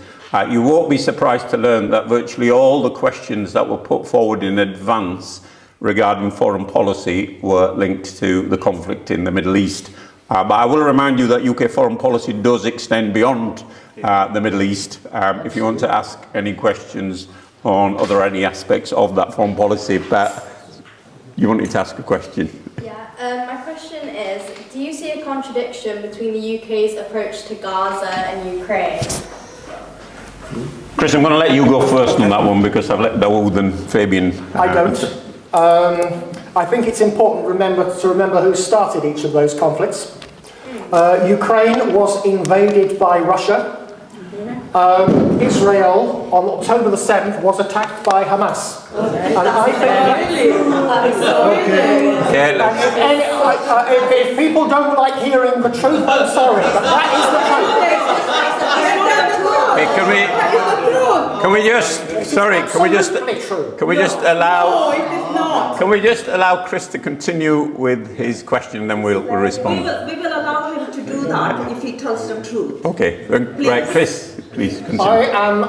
you won't be surprised to learn that virtually all the questions that were put forward in advance regarding foreign policy were linked to the conflict in the Middle East. But I will remind you that UK foreign policy does extend beyond the Middle East. If you want to ask any questions on any aspects of that foreign policy, but you wanted to ask a question. Yeah, my question is, do you see a contradiction between the UK's approach to Gaza and Ukraine? Chris, I'm going to let you go first on that one because I've let Dawud and Fabian. I don't. I think it's important to remember who started each of those conflicts. Ukraine was invaded by Russia. Israel, on October the 7th, was attacked by Hamas. And I think if people don't like hearing the truth, I'm sorry, but that is the truth. Hey, can we just allow Chris to continue with his question, and then we'll respond. We will allow him to do that if he tells the truth. Okay, right, Chris, please continue. I am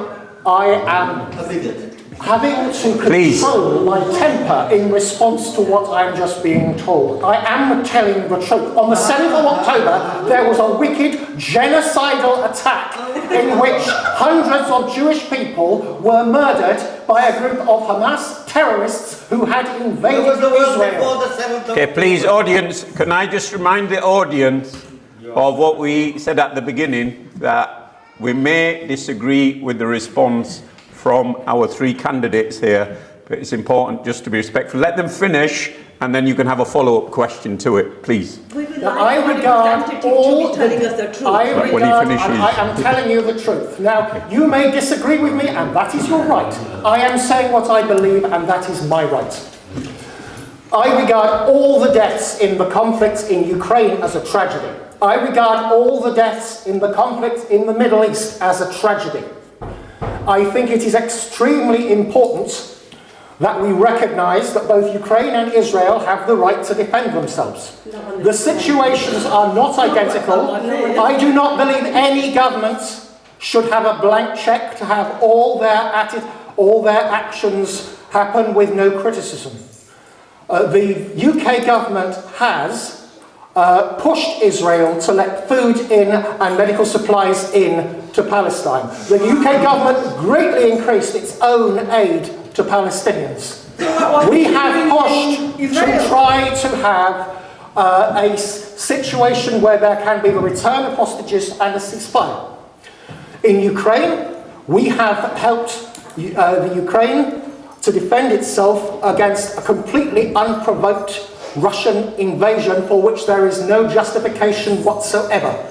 I am having to control my temper in response to what I'm just being told. I am telling the truth. On the 7th of October, there was a wicked genocidal attack in which hundreds of Jewish people were murdered by a group of Hamas terrorists who had invaded Israel. Okay, please, audience, can I just remind the audience of what we said at the beginning, that we may disagree with the response from our three candidates here, but it's important just to be respectful. Let them finish, and then you can have a follow-up question to it, please. I regard all the truth. I am telling you the truth. Now, you may disagree with me, and that is your right. I am saying what I believe, and that is my right. I regard all the deaths in the conflicts in Ukraine as a tragedy. I regard all the deaths in the conflict in the Middle East as a tragedy. I think it is extremely important that we recognise that both Ukraine and Israel have the right to defend themselves. The situations are not identical. I do not believe any government should have a blank cheque to have all their actions happen with no criticism. The UK government has pushed Israel to let food in and medical supplies in to Palestine. The UK government greatly increased its own aid to Palestinians. We have pushed to try to have a situation where there can be the return of hostages and a ceasefire. In Ukraine, we have helped the Ukraine to defend itself against a completely unprovoked Russian invasion for which there is no justification whatsoever.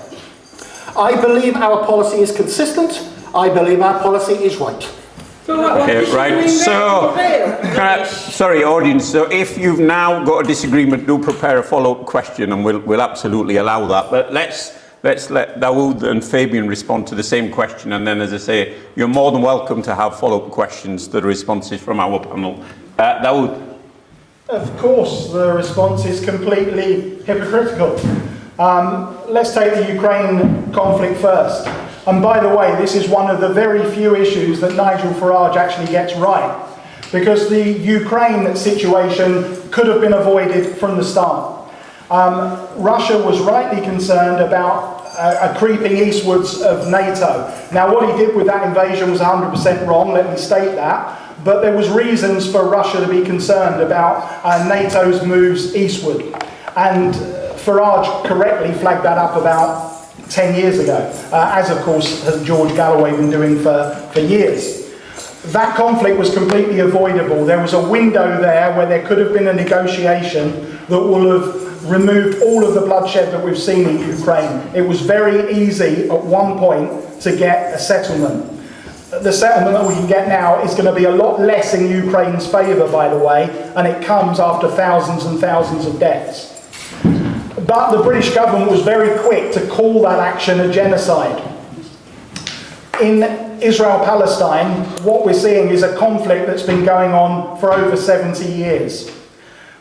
I believe our policy is consistent. I believe our policy is right. Okay, right. So, sorry, audience. So, if you've now got a disagreement, do prepare a follow-up question, and we'll absolutely allow that. But let's let Dawud and Fabian respond to the same question, and then, as I say, you're more than welcome to have follow-up questions to the responses from our panel. Dawud. Of course, the response is completely hypocritical. Let's take the Ukraine conflict first. And by the way, this is one of the very few issues that Nigel Farage actually gets right, because the Ukraine situation could have been avoided from the start. Russia was rightly concerned about a creeping eastwards of NATO. Now, what he did with that invasion was 100% wrong, let me state that. But there was reasons for Russia to be concerned about NATO's moves eastward. And Farage correctly flagged that up about 10 years ago, as of course has George Galloway been doing for years. That conflict was completely avoidable. There was a window there where there could have been a negotiation that will have removed all of the bloodshed that we've seen in Ukraine. It was very easy at one point to get a settlement. The settlement that we can get now is going to be a lot less in Ukraine's favour, by the way, and it comes after thousands and thousands of deaths. But the British government was very quick to call that action a genocide. In Israel-Palestine, what we're seeing is a conflict that's been going on for over 70 years.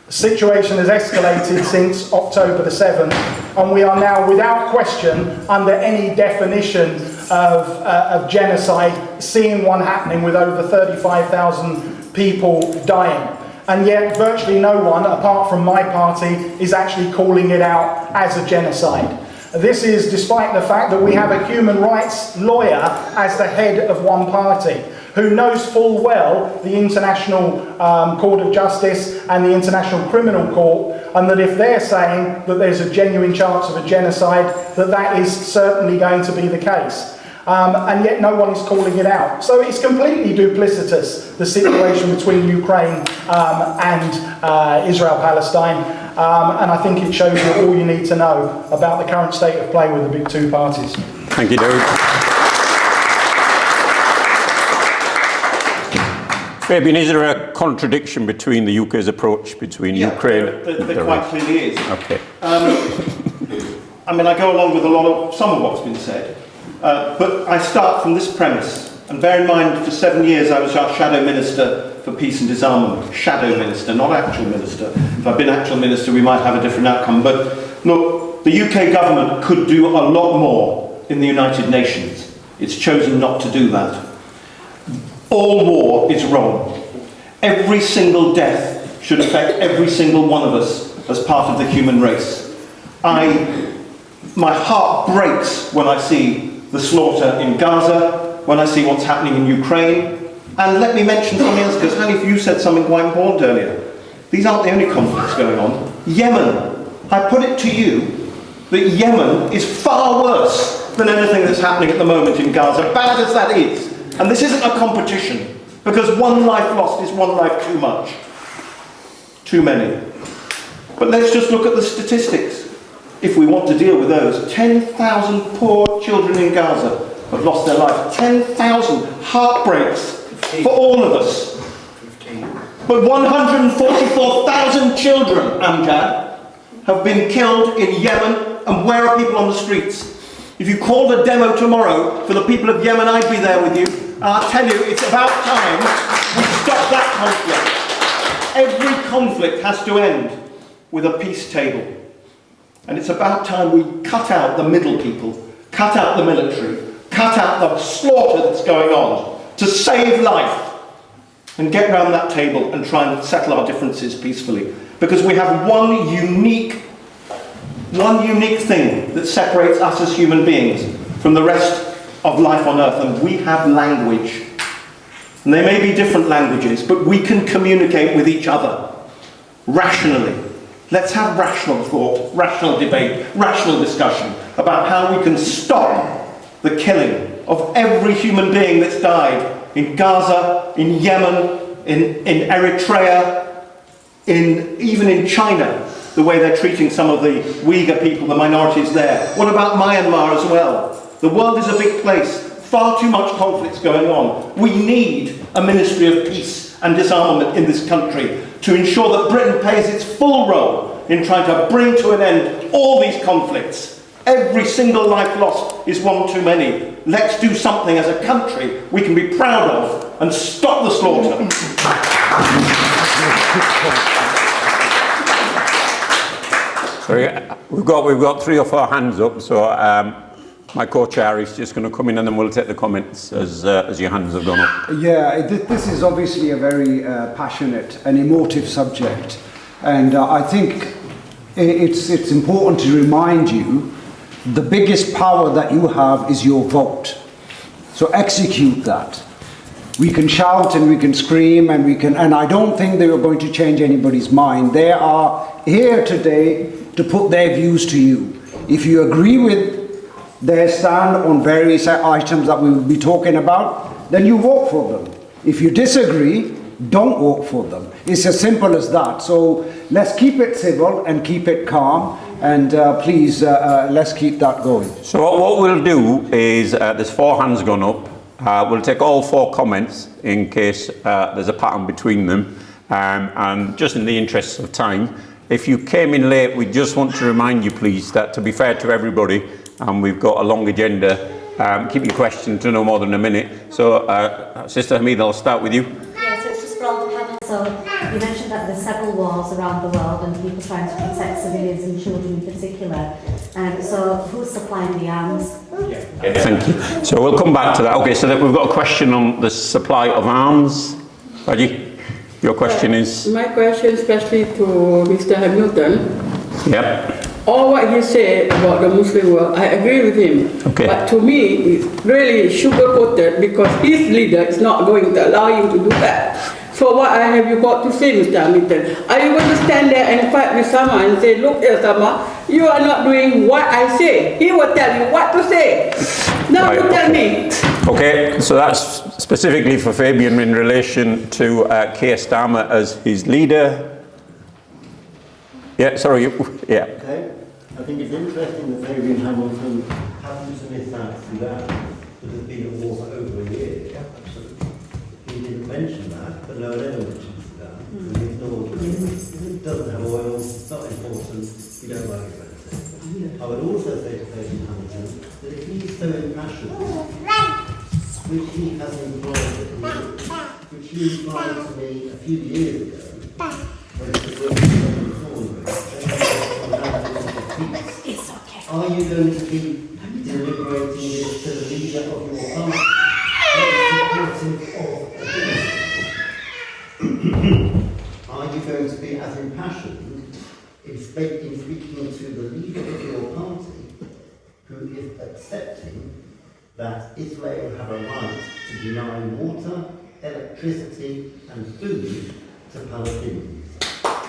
The situation has escalated since October the 7th, and we are now, without question, under any definition of genocide, seeing one happening with over 35,000 people dying. And yet virtually no one, apart from my party, is actually calling it out as a genocide. This is despite the fact that we have a human rights lawyer as the head of one party, who knows full well the International Court of Justice and the International Criminal Court, and that if they're saying that there's a genuine chance of a genocide, that is certainly going to be the case. And yet no one is calling it out. So it's completely duplicitous, the situation between Ukraine and Israel-Palestine. And I think it shows you all you need to know about the current state of play with the big two parties. Thank you, Dawud. Fabian, is there a contradiction between the UK's approach between Ukraine? There quite clearly is. Okay. I mean, I go along with some of what's been said. But I start from this premise, and bear in mind, for 7 years I was our Shadow Minister for Peace and Disarmament. Shadow Minister, not actual Minister. If I'd been actual Minister, we might have a different outcome. But look, the UK government could do a lot more in the United Nations. It's chosen not to do that. All war is wrong. Every single death should affect every single one of us as part of the human race. My heart breaks when I see the slaughter in Gaza, when I see what's happening in Ukraine. And let me mention something else, because Hanif, you said something quite important earlier. These aren't the only conflicts going on. Yemen, I put it to you that Yemen is far worse than anything that's happening at the moment in Gaza, bad as that is. And this isn't a competition, because one life lost is one life too much. Too many. But let's just look at the statistics. If we want to deal with those, 10,000 poor children in Gaza have lost their life. 10,000 heartbreaks for all of us. 15. But 144,000 children, Amjad, have been killed in Yemen, and where are people on the streets? If you called a demo tomorrow for the people of Yemen, I'd be there with you. And I'll tell you, it's about time we stop that conflict. Every conflict has to end with a peace table. And it's about time we cut out the middle people, cut out the military, cut out the slaughter that's going on to save life, and get round that table and try and settle our differences peacefully. Because we have one unique thing that separates us as human beings from the rest of life on earth, and we have language. And they may be different languages, but we can communicate with each other rationally. Let's have rational thought, rational debate, rational discussion about how we can stop the killing of every human being that's died in Gaza, in Yemen, in Eritrea, even in China, the way they're treating some of the Uyghur people, the minorities there. What about Myanmar as well? The world is a big place. Far too much conflict's going on. We need a Ministry of Peace and Disarmament in this country to ensure that Britain plays its full role in trying to bring to an end all these conflicts. Every single life lost is one too many. Let's do something as a country we can be proud of and stop the slaughter. Sorry, we've got 3 or 4 hands up, so my co-chair is just going to come in and then we'll take the comments as your hands have gone up. Yeah, this is obviously a very passionate and emotive subject, and I think it's important to remind you the biggest power that you have is your vote. So execute that. We can shout and we can scream and I don't think they are going to change anybody's mind. They are here today to put their views to you. If you agree with their stand on various items that we will be talking about, then you vote for them. If you disagree, don't vote for them. It's as simple as that. So let's keep it civil and keep it calm, and please let's keep that going. So what we'll do is, there's 4 hands gone up. We'll take all 4 comments in case there's a pattern between them, and just in the interests of time, if you came in late, we just want to remind you please that, to be fair to everybody, and we've got a long agenda, keep your question to no more than a minute. So Sister Hamida, I'll start with you. Yeah, so it's just for all the panel. So you mentioned that there's several wars around the world and people trying to protect civilians and children in particular. So who's supplying the arms? Thank you. So we'll come back to that. Okay, so that we've got a question on the supply of arms. Raji, your question is? My question especially to Mr. Hamilton. Yep. All what he said about the Muslim world, I agree with him. Okay. But to me, it's really sugar-coated because his leader is not going to allow him to do that. So what have you got to say, Mr. Hamilton? Are you going to stand there and fight with someone and say, look, Sama, you are not doing what I say. He will tell you what to say. Now you tell me. Okay, so that's specifically for Fabian in relation to Keir Starmer as his leader. Yeah, sorry, yeah. Okay. I think it's interesting that Fabian Hamilton happens to miss out Sudan, that has been at war for over a year. Absolutely. He didn't mention that, but no one ever mentioned Sudan. He ignored it. Doesn't have oil, not important, you don't like it about it. I would also say to Fabian Hamilton that if he's so impassioned, which he has employed, which you implied to me a few years ago, when it was It's okay. are you going to be deliberating this to the leader of your party? Supportive of are you going to be as impassioned in speaking to the leader of your party, who is accepting that Israel have a right to deny water, electricity and food to Palestinians?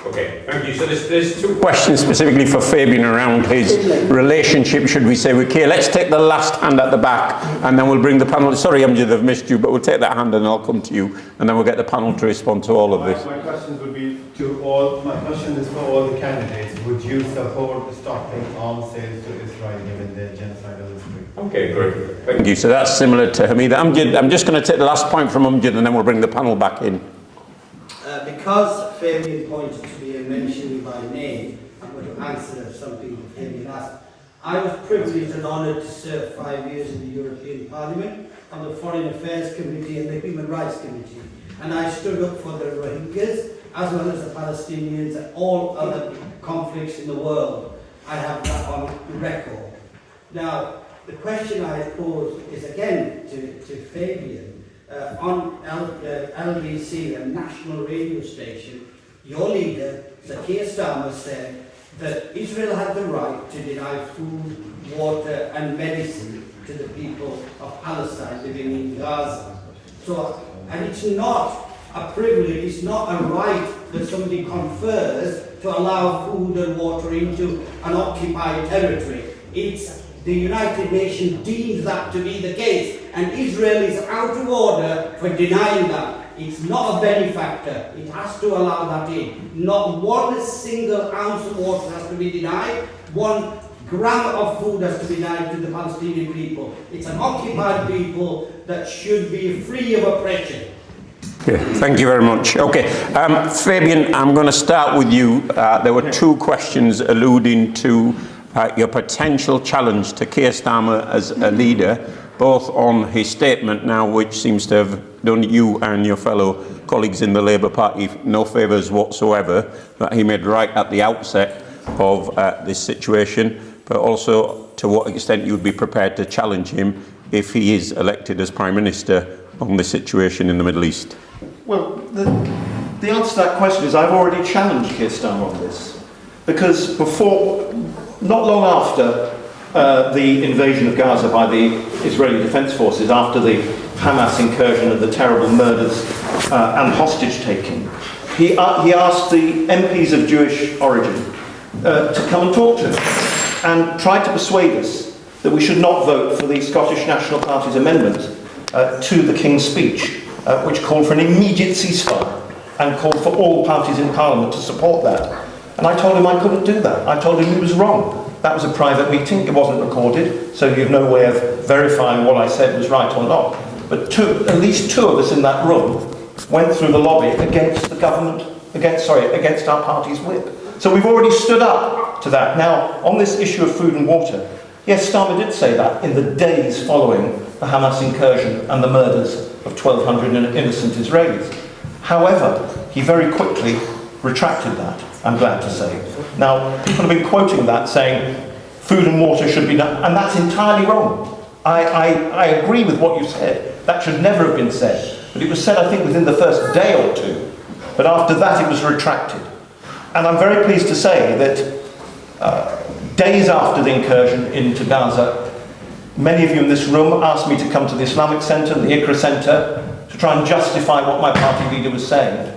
Okay, thank you. So there's two questions specifically for Fabian around his relationship, should we say, with Keir. Let's take the last hand at the back and then we'll bring the panel. Sorry, Amjad, I've missed you, but we'll take that hand and I'll come to you and then we'll get the panel to respond to all of this. My question would be to all, my question is for all the candidates. Would you support stopping all sales to Israel given the genocidal history? Okay, great. Thank you. So that's similar to Hamida. Amjad, I'm just going to take the last point from Amjad and then we'll bring the panel back in. Because Fabian pointed to me and mentioned me by name, I'm going to answer something that Fabian asked. I was privileged and honoured to serve 5 years in the European Parliament on the Foreign Affairs Committee and the Human Rights Committee. And I stood up for the Rohingyas as well as the Palestinians and all other conflicts in the world. I have that on record. Now, the question I pose is again to Fabian. On LBC, a national radio station, your leader, Sir Keir Starmer, said that Israel had the right to deny food, water and medicine to the people of Palestine living in Gaza. So, and it's not a privilege, it's not a right that somebody confers to allow food and water into an occupied territory. It's the United Nations deems that to be the case, and Israel is out of order for denying that. It's not a benefactor. It has to allow that in. Not one single ounce of water has to be denied. 1 gram of food has to be denied to the Palestinian people. It's an occupied people that should be free of oppression. Okay, thank you very much. Okay, Fabian, I'm going to start with you. There were 2 questions alluding to your potential challenge to Keir Starmer as a leader, both on his statement now, which seems to have done you and your fellow colleagues in the Labour Party no favours whatsoever, that he made right at the outset of this situation, but also to what extent you would be prepared to challenge him if he is elected as Prime Minister on the situation in the Middle East. Well, the answer to that question is I've already challenged Keir Starmer on this, because not long after the invasion of Gaza by the Israeli Defence Forces, after the Hamas incursion and the terrible murders and hostage-taking, he asked the MPs of Jewish origin to come and talk to him and tried to persuade us that we should not vote for the Scottish National Party's amendment to the King's speech, which called for an immediate ceasefire and called for all parties in Parliament to support that. And I told him I couldn't do that. I told him he was wrong. That was a private meeting, it wasn't recorded, so you have no way of verifying what I said was right or not. But at least 2 of us in that room went through the lobby against the government, against our party's whip. So we've already stood up to that. Now, on this issue of food and water, yes, Starmer did say that in the days following the Hamas incursion and the murders of 1,200 innocent Israelis. However, he very quickly retracted that, I'm glad to say. Now, people have been quoting that, saying food and water should be done, and that's entirely wrong. I agree with what you said. That should never have been said. But it was said, I think, within the first day or 2. But after that, it was retracted. And I'm very pleased to say that days after the incursion into Gaza, many of you in this room asked me to come to the Islamic Centre, the ICRA Centre, to try and justify what my party leader was saying.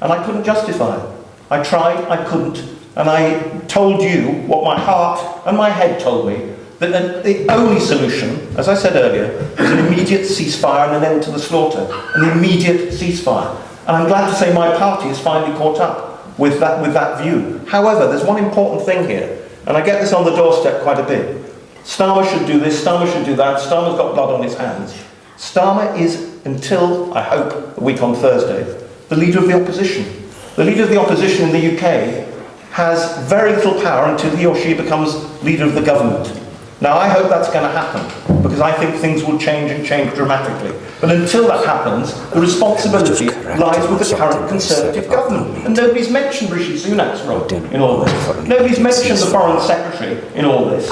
And I couldn't justify it. I tried, I couldn't, and I told you what my heart and my head told me, that the only solution, as I said earlier, was an immediate ceasefire and an end to the slaughter. An immediate ceasefire. And I'm glad to say my party has finally caught up with that view. However, there's one important thing here, and I get this on the doorstep quite a bit. Starmer should do this, Starmer should do that, Starmer's got blood on his hands. Starmer is, until, I hope, a week on Thursday, the leader of the opposition. The leader of the opposition in the UK has very little power until he or she becomes leader of the government. Now, I hope that's going to happen, because I think things will change and change dramatically. But until that happens, the responsibility lies with the current Conservative government. And nobody's mentioned Rishi Sunak's role in all this. Nobody's mentioned the Foreign Secretary in all this.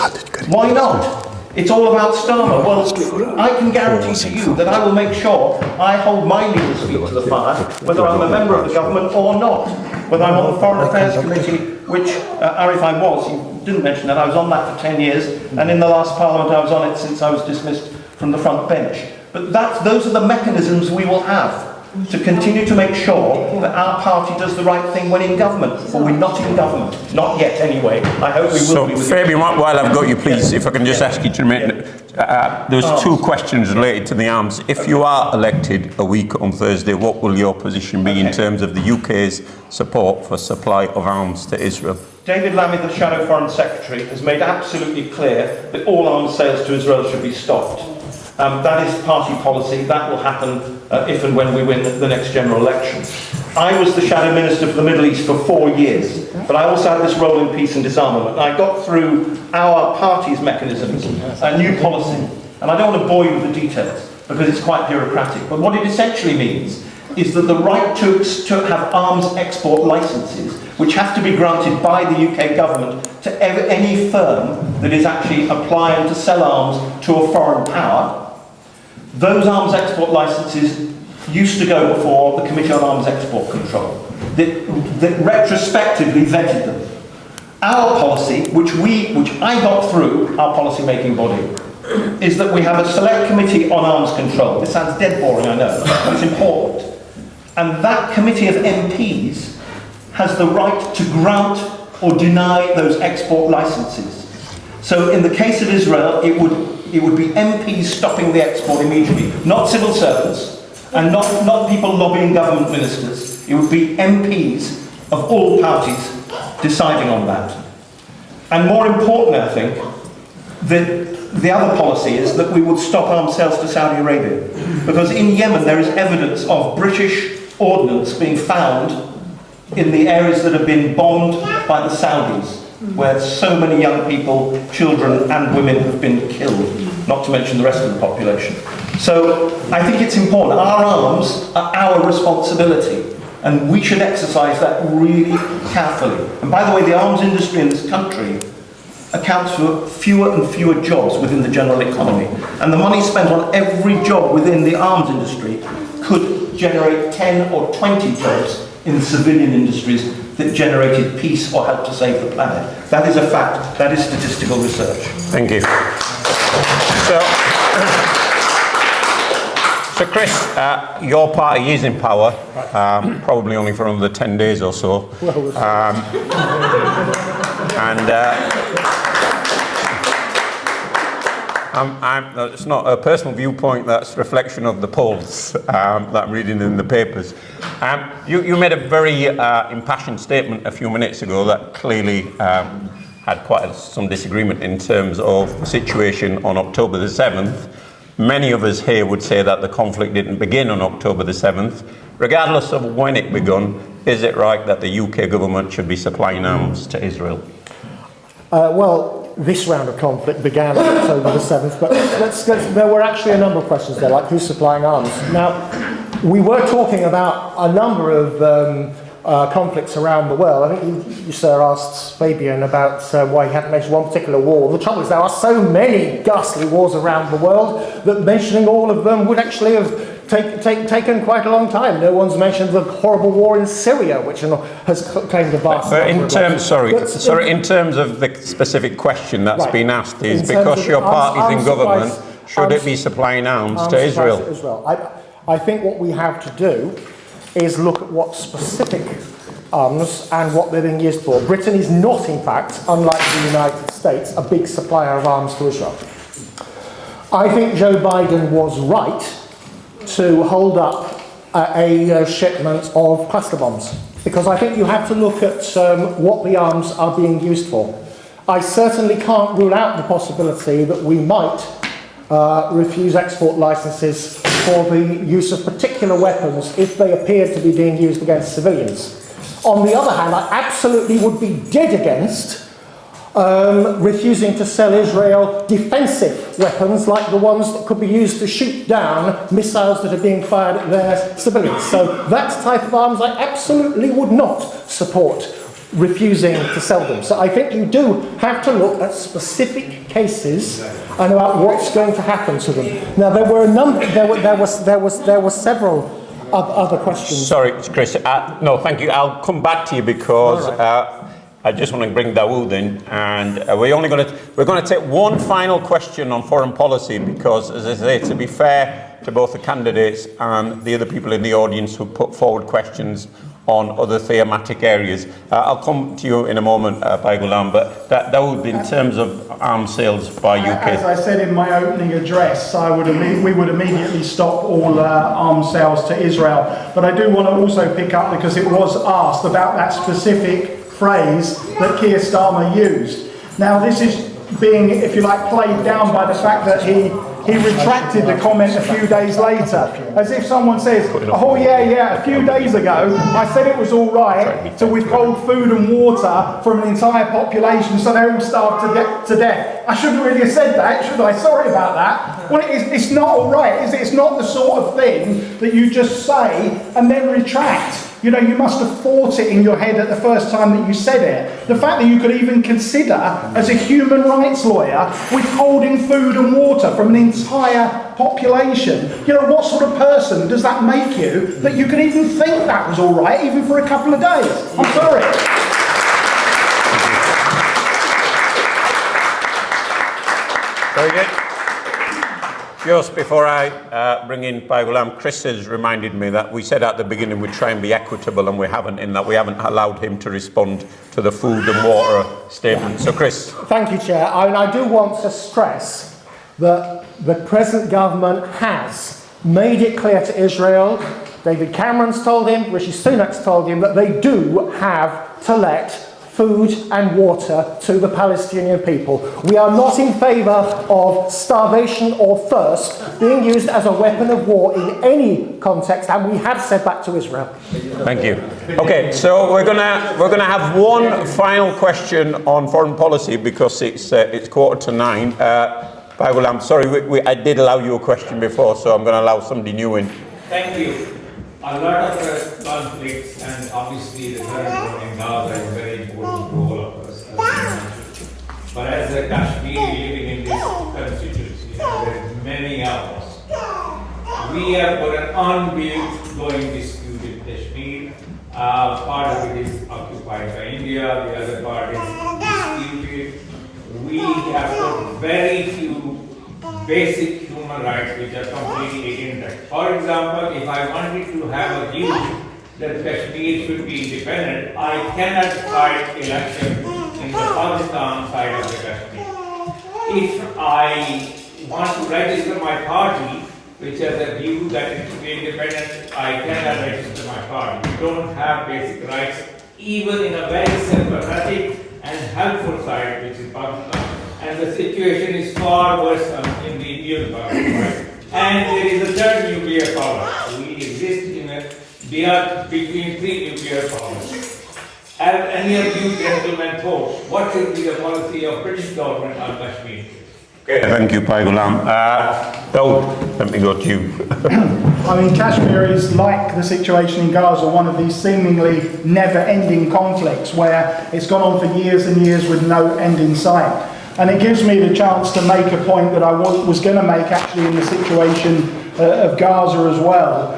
Why not? It's all about Starmer. Well, I can guarantee to you that I will make sure I hold my leaders' feet to the fire, whether I'm a member of the government or not. Whether I'm on the Foreign Affairs Committee, which, Arif, I was, you didn't mention that, I was on that for 10 years, and in the last Parliament I was on it since I was dismissed from the front bench. But those are the mechanisms we will have to continue to make sure that our party does the right thing when in government. But we're not in government. Not yet, anyway. I hope we will be. So, Fabian, while I've got you, please, if I can just ask you to remain. There's two questions related to the arms. If you are elected a week on Thursday, what will your position be in terms of the UK's support for supply of arms to Israel? David Lammy, the Shadow Foreign Secretary, has made absolutely clear that all arms sales to Israel should be stopped. That is party policy. That will happen if and when we win the next general election. I was the Shadow Minister for the Middle East for 4 years, but I also had this role in peace and disarmament. I got through our party's mechanisms, a new policy, and I don't want to bore you with the details because it's quite bureaucratic, but what it essentially means is that the right to have arms export licences, which have to be granted by the UK government to any firm that is actually applying to sell arms to a foreign power. Those arms export licences used to go before the Committee on Arms Export Control, that retrospectively vetted them. Our policy, which I got through, our policy-making body, is that we have a select committee on arms control. This sounds dead boring, I know, but it's important. And that committee of MPs has the right to grant or deny those export licences. So in the case of Israel, it would be MPs stopping the export immediately, not civil servants, and not people lobbying government ministers. It would be MPs of all parties deciding on that. And more importantly, I think, the other policy is that we would stop arms sales to Saudi Arabia. Because in Yemen there is evidence of British ordnance being found in the areas that have been bombed by the Saudis, where so many young people, children and women have been killed, not to mention the rest of the population. So I think it's important. Our arms are our responsibility, and we should exercise that really carefully. And by the way, the arms industry in this country accounts for fewer and fewer jobs within the general economy. And the money spent on every job within the arms industry could generate 10 or 20 jobs in civilian industries that generated peace or helped to save the planet. That is a fact. That is statistical research. Thank you. So Chris, your party is in power, probably only for another 10 days or so. It's not a personal viewpoint, that's a reflection of the polls that I'm reading in the papers. You made a very impassioned statement a few minutes ago that clearly had quite some disagreement in terms of the situation on October the 7th. Many of us here would say that the conflict didn't begin on October the 7th. Regardless of when it began, is it right that the UK government should be supplying arms to Israel? Well, this round of conflict began on October the 7th, but there were actually a number of questions there, like who's supplying arms. Now, we were talking about a number of conflicts around the world. I think you sir, asked Fabian about why he hadn't mentioned one particular war. The trouble is there are so many ghastly wars around the world that mentioning all of them would actually have taken quite a long time. No one's mentioned the horrible war in Syria, which has claimed a vast in terms of the specific question that's been asked, is because your party's in government, should it be supplying arms to Israel? I think what we have to do is look at what specific arms and what they're being used for. Britain is not, in fact, unlike the United States, a big supplier of arms to Israel. I think Joe Biden was right to hold up a shipment of cluster bombs, because I think you have to look at what the arms are being used for. I certainly can't rule out the possibility that we might refuse export licenses for the use of particular weapons if they appear to be being used against civilians. On the other hand, I absolutely would be dead against refusing to sell Israel defensive weapons like the ones that could be used to shoot down missiles that are being fired at their civilians. So that type of arms I absolutely would not support refusing to sell them. So I think you do have to look at specific cases and about what's going to happen to them. Now there were a number. There were several other questions. Sorry, Chris. No, thank you. I'll come back to you because I just want to bring Dawud in, and we're going to take one final question on foreign policy because, as I say, to be fair to both the candidates and the other people in the audience who put forward questions on other thematic areas. I'll come to you in a moment, Ghulam, but that would be in terms of arms sales by UK. As I said in my opening address, we would immediately stop all arms sales to Israel. But I do want to also pick up, because it was asked about that specific phrase that Keir Starmer used. Now this is being, if you like, played down by the fact that he retracted the comment a few days later, as if someone says, oh yeah, a few days ago I said it was all right to withhold food and water from an entire population so they're all starved to death. I shouldn't really have said that, should I? Sorry about that. Well, it's not all right, is it? It's not the sort of thing that you just say and then retract. You know, you must have thought it in your head at the first time that you said it. The fact that you could even consider, as a human rights lawyer, withholding food and water from an entire population. You know, what sort of person does that make you, that you could even think that was all right, even for a couple of days? I'm sorry. Very good. Just before I bring in Ghulam, Chris has reminded me that we said at the beginning we'd try and be equitable, and we haven't, in that we haven't allowed him to respond to the food and water statement. So Chris. Thank you, Chair. I do want to stress that the present government has made it clear to Israel, David Cameron's told him, Rishi Sunak's told him, that they do have to let food and water to the Palestinian people. We are not in favour of starvation or thirst being used as a weapon of war in any context, and we have said that to Israel. Thank you. Okay, so we're gonna have one final question on foreign policy because it's 8:45. Ghulam, sorry, I did allow you a question before, so I'm going to allow somebody new in. Thank you. A lot of conflicts, and obviously the current one in Gaza is a very important to all of us. But as a Kashmiri living in this constituency, there are many others. We have got an ongoing dispute in Kashmir. Part of it is occupied by India, the other part is disputed. We have got very few basic human rights which are completely intact. For example, if I wanted to have a view that Kashmir should be independent, I cannot fight election in the Pakistan side of the Kashmir. If I want to register my party, which has a view that it should be independent, I cannot register my party. We don't have basic rights, even in a very sympathetic and helpful side, which is Pakistan. And the situation is far worse in the Indian part, right? And there is a third nuclear power. We exist in a dialogue between three nuclear powers. Have any of you gentlemen thought, what should be the policy of British government on Kashmir? Okay, thank you, Ghulam. Dawud, let me go to you. I mean, Kashmir is, like the situation in Gaza, one of these seemingly never-ending conflicts where it's gone on for years and years with no end in sight. And it gives me the chance to make a point that I was going to make actually in the situation of Gaza as well.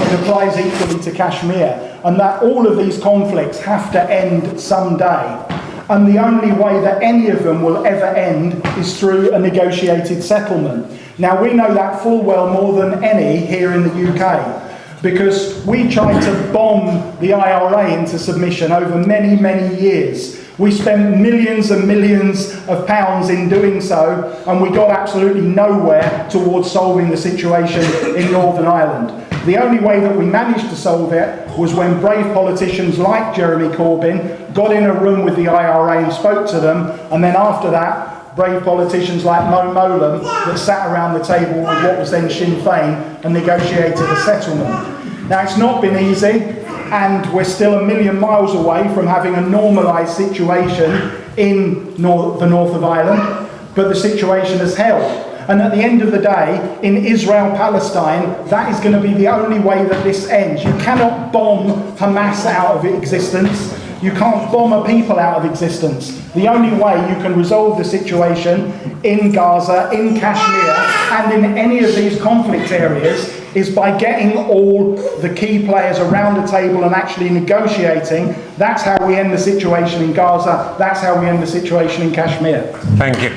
It applies equally to Kashmir, and that all of these conflicts have to end someday. And the only way that any of them will ever end is through a negotiated settlement. Now, we know that full well more than any here in the UK, because we tried to bomb the IRA into submission over many, many years. We spent millions and millions of pounds in doing so, and we got absolutely nowhere towards solving the situation in Northern Ireland. The only way that we managed to solve it was when brave politicians like Jeremy Corbyn got in a room with the IRA and spoke to them, and then after that, brave politicians like Mo Mowlam that sat around the table with what was then Sinn Féin and negotiated a settlement. Now, it's not been easy, and we're still a million miles away from having a normalised situation in the north of Ireland, but the situation has held. And at the end of the day, in Israel-Palestine, that is going to be the only way that this ends. You cannot bomb Hamas out of existence. You can't bomb a people out of existence. The only way you can resolve the situation in Gaza, in Kashmir, and in any of these conflict areas is by getting all the key players around the table and actually negotiating. That's how we end the situation in Gaza. That's how we end the situation in Kashmir. Thank you.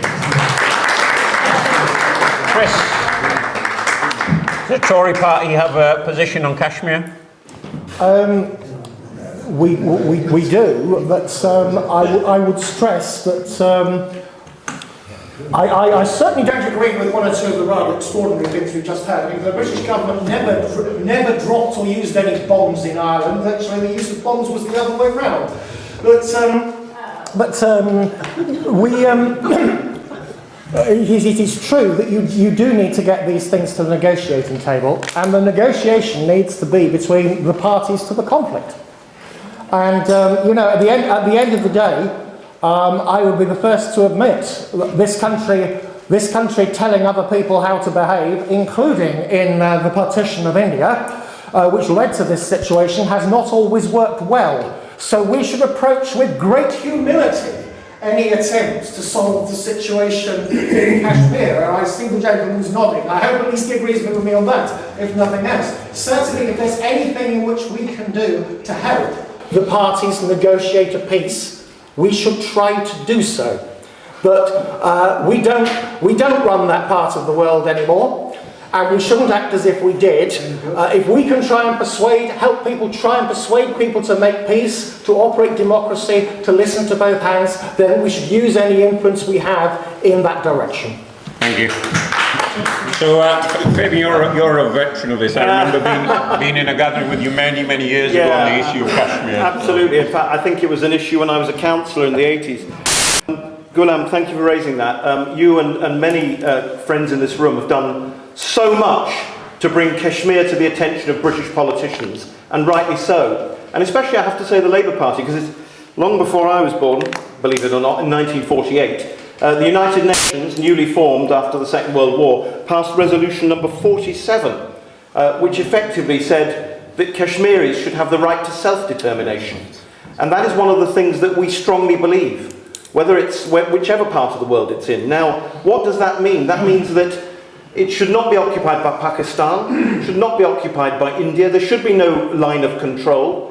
Chris, does the Tory party have a position on Kashmir? We do, but I would stress that I certainly don't agree with one or two of the rather extraordinary things we've just had. I mean, the British government never dropped or used any bombs in Ireland. Actually, the use of bombs was the other way round. It is true that you do need to get these things to the negotiating table, and the negotiation needs to be between the parties to the conflict. And at the end of the day, I would be the first to admit that this country telling other people how to behave, including in the partition of India, which led to this situation, has not always worked well. So we should approach with great humility any attempts to solve the situation in Kashmir. And I see the gentleman who's nodding. I hope at least he agrees with me on that, if nothing else. Certainly, if there's anything in which we can do to help the parties negotiate a peace, we should try to do so. But we don't run that part of the world anymore, and we shouldn't act as if we did. If we can try and help people try and persuade people to make peace, to operate democracy, to listen to both hands, then we should use any influence we have in that direction. Thank you. So, Fabian, you're a veteran of this. I remember being in a gathering with you many, many years ago on the issue of Kashmir. Absolutely. In fact, I think it was an issue when I was a councillor in the 80s. Ghulam, thank you for raising that. You and many friends in this room have done so much to bring Kashmir to the attention of British politicians, and rightly so. And especially, I have to say, the Labour Party, because it's long before I was born, believe it or not, in 1948. The United Nations, newly formed after the Second World War, passed resolution number 47, which effectively said that Kashmiris should have the right to self-determination. And that is one of the things that we strongly believe, whether it's whichever part of the world it's in. Now, what does that mean? That means that it should not be occupied by Pakistan, should not be occupied by India. There should be no line of control.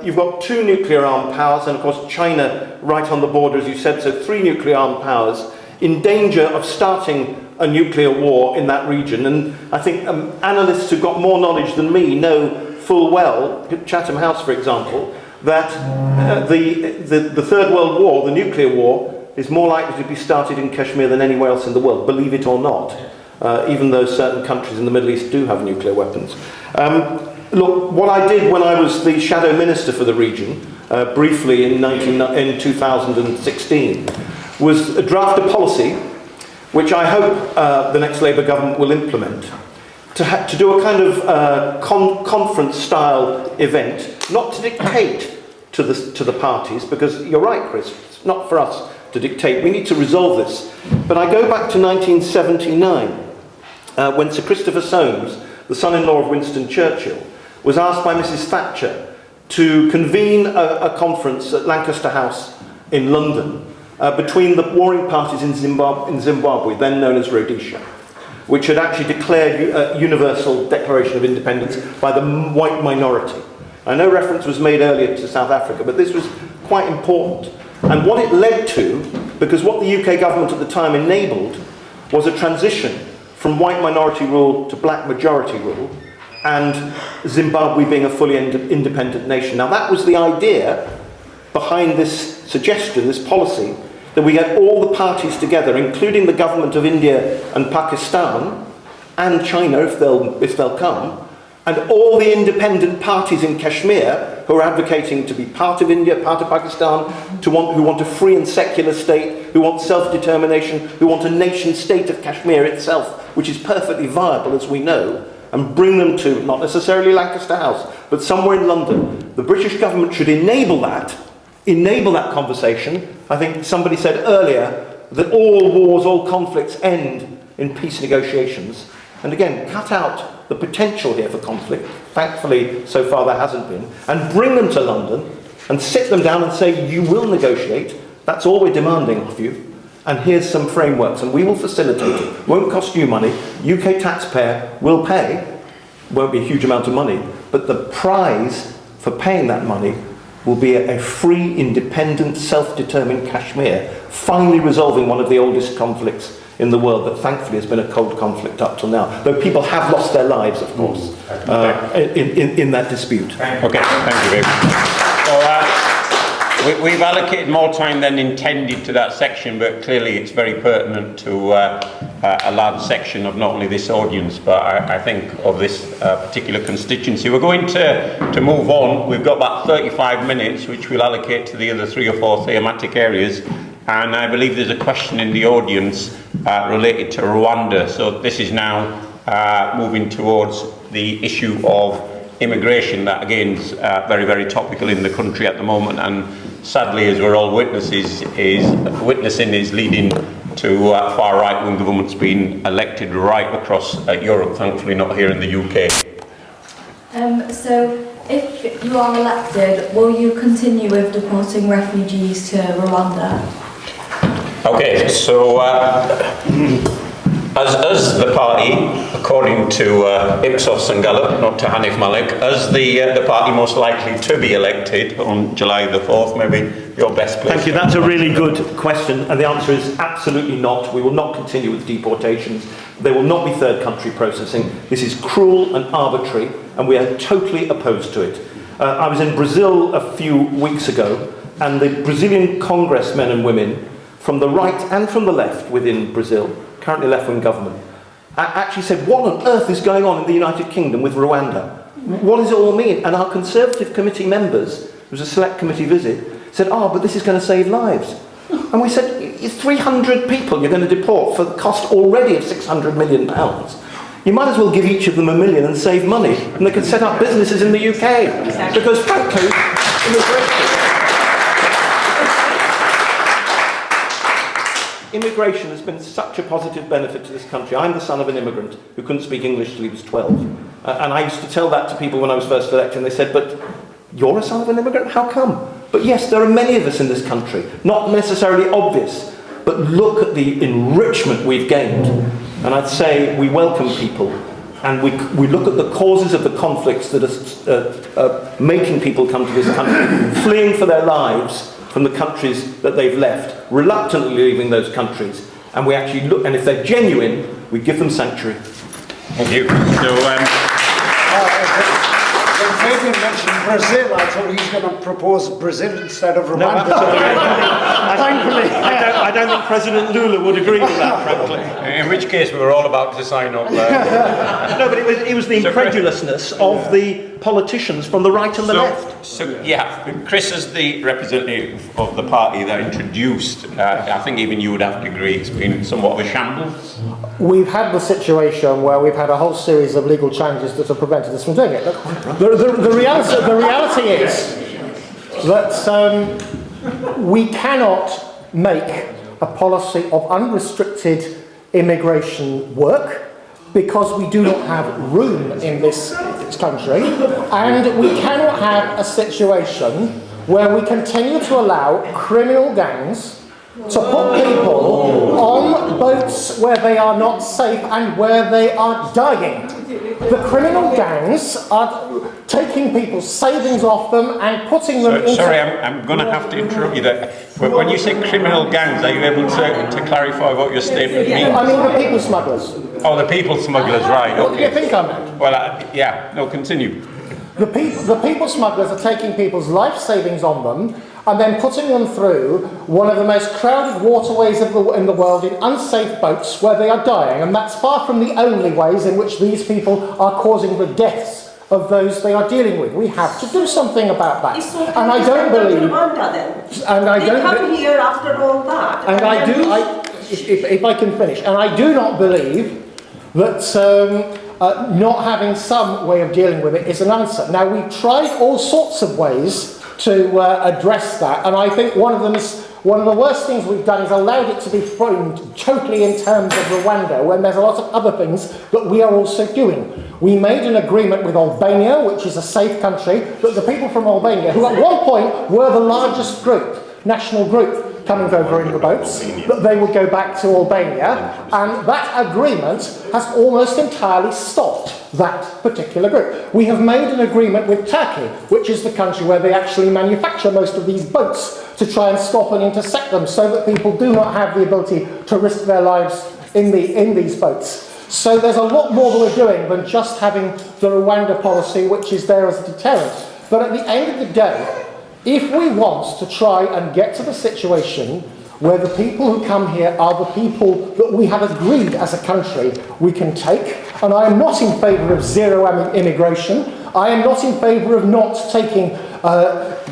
You've got 2 nuclear-armed powers, and of course China right on the border, as you said, so 3 nuclear-armed powers in danger of starting a nuclear war in that region. And I think analysts who've got more knowledge than me know full well, Chatham House for example, that the Third World War, the nuclear war, is more likely to be started in Kashmir than anywhere else in the world, believe it or not, even though certain countries in the Middle East do have nuclear weapons. Look, what I did when I was the shadow minister for the region, briefly in 2016, was draft a policy, which I hope the next Labour government will implement, to do a kind of conference-style event, not to dictate to the parties, because you're right, Chris, it's not for us to dictate. We need to resolve this. But I go back to 1979, when Sir Christopher Soames, the son-in-law of Winston Churchill, was asked by Mrs. Thatcher to convene a conference at Lancaster House in London between the warring parties in Zimbabwe, then known as Rhodesia, which had actually declared a universal declaration of independence by the white minority. I know reference was made earlier to South Africa, but this was quite important. And what it led to, because what the UK government at the time enabled, was a transition from white minority rule to black majority rule, and Zimbabwe being a fully independent nation. Now that was the idea behind this suggestion, this policy, that we get all the parties together, including the government of India and Pakistan, and China if they'll come, and all the independent parties in Kashmir who are advocating to be part of India, part of Pakistan, who want a free and secular state, who want self-determination, who want a nation-state of Kashmir itself, which is perfectly viable, as we know, and bring them to, not necessarily Lancaster House, but somewhere in London. The British government should enable that conversation. I think somebody said earlier that all wars, all conflicts end in peace negotiations. And again, cut out the potential here for conflict. Thankfully, so far there hasn't been. And bring them to London and sit them down and say, you will negotiate, that's all we're demanding of you, and here's some frameworks, and we will facilitate it. Won't cost you money, UK taxpayer will pay, won't be a huge amount of money, but the prize for paying that money will be a free, independent, self-determined Kashmir, finally resolving one of the oldest conflicts in the world that thankfully has been a cold conflict up till now, though people have lost their lives, of course, in that dispute. Okay, thank you very much. We've allocated more time than intended to that section, but clearly it's very pertinent to a large section of not only this audience, but I think of this particular constituency. We're going to move on. We've got about 35 minutes, which we'll allocate to the other 3 or 4 thematic areas. And I believe there's a question in the audience related to Rwanda. So this is now moving towards the issue of immigration that again is very, very topical in the country at the moment, and sadly, as we're all witnessing, is leading to far right-wing governments being elected right across Europe, thankfully not here in the UK. So if you are elected, will you continue with deporting refugees to Rwanda? Okay, so as the party, according to Ipsos and Gallup, not to Hanif Malik, as the party most likely to be elected on July the 4th, maybe your best place. Thank you, that's a really good question, and the answer is absolutely not. We will not continue with deportations. There will not be third country processing. This is cruel and arbitrary, and we are totally opposed to it. I was in Brazil a few weeks ago, and the Brazilian congressmen and women from the right and from the left within Brazil, currently left-wing government, actually said, what on earth is going on in the United Kingdom with Rwanda? What does it all mean? And our Conservative committee members, it was a select committee visit, said, but this is going to save lives. And we said, it's 300 people you're going to deport for the cost already of £600 million. You might as well give each of them $1 million and save money, and they could set up businesses in the UK. Exactly. Because frankly, immigration has been such a positive benefit to this country. I'm the son of an immigrant who couldn't speak English till he was 12. And I used to tell that to people when I was first elected, and they said, but you're a son of an immigrant? How come? But yes, there are many of us in this country, not necessarily obvious, but look at the enrichment we've gained. And I'd say we welcome people, and we look at the causes of the conflicts that are making people come to this country, fleeing for their lives from the countries that they've left, reluctantly leaving those countries, and we actually look, and if they're genuine, we give them sanctuary. Thank you. So, when Fabian mentioned Brazil, I thought he's going to propose Brazil instead of Rwanda. I don't think President Lula would agree with that, frankly. In which case, we were all about to sign up. No, but it was the incredulousness of the politicians from the right and the left. So, yeah, Chris, as the representative of the party that introduced, I think even you would have to agree, it's been somewhat of a shambles. We've had the situation where we've had a whole series of legal changes that have prevented us from doing it. The reality is that we cannot make a policy of unrestricted immigration work because we do not have room in this country, and we cannot have a situation where we continue to allow criminal gangs to put people on boats where they are not safe and where they are dying. The criminal gangs are taking people's savings off them and putting them into... Sorry, I'm going to have to interrupt you there. When you say criminal gangs, are you able to clarify what your statement means? I mean the people smugglers. Oh, the people smugglers, right, What do you think I meant? Well, yeah, no, continue. The people smugglers are taking people's life savings on them and then putting them through one of the most crowded waterways in the world in unsafe boats where they are dying, and that's far from the only ways in which these people are causing the deaths of those they are dealing with. We have to do something about that. So and I don't believe... And I don't come here after all that. And I do... If I can finish. And I do not believe that... not having some way of dealing with it is an answer. Now, we've tried all sorts of ways to address that, and I think one of them is one of the worst things we've done is allowed it to be framed totally in terms of Rwanda, when there's a lot of other things that we are also doing. We made an agreement with Albania, which is a safe country, but the people from Albania, who at one point were the largest group, national group, coming over in the boats, that they would go back to Albania, and that agreement has almost entirely stopped that particular group. We have made an agreement with Turkey, which is the country where they actually manufacture most of these boats, to try and stop and intercept them, so that people do not have the ability to risk their lives in these boats. So there's a lot more that we're doing than just having the Rwanda policy, which is there as a deterrent. But at the end of the day, if we want to try and get to the situation where the people who come here are the people that we have agreed as a country we can take, and I am not in favour of zero immigration, I am not in favour of not taking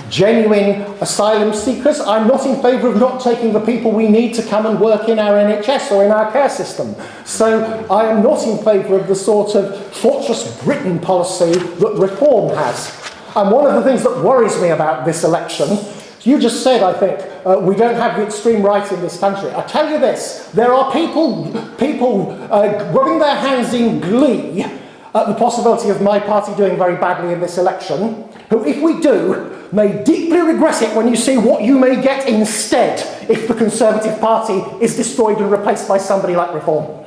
genuine asylum seekers, I'm not in favour of not taking the people we need to come and work in our NHS or in our care system. So I am not in favour of the sort of Fortress Britain policy that Reform has. And one of the things that worries me about this election, you just said, I think, we don't have the extreme right in this country. I tell you this, there are people rubbing their hands in glee at the possibility of my party doing very badly in this election, who, if we do, may deeply regret it when you see what you may get instead if the Conservative Party is destroyed and replaced by somebody like Reform.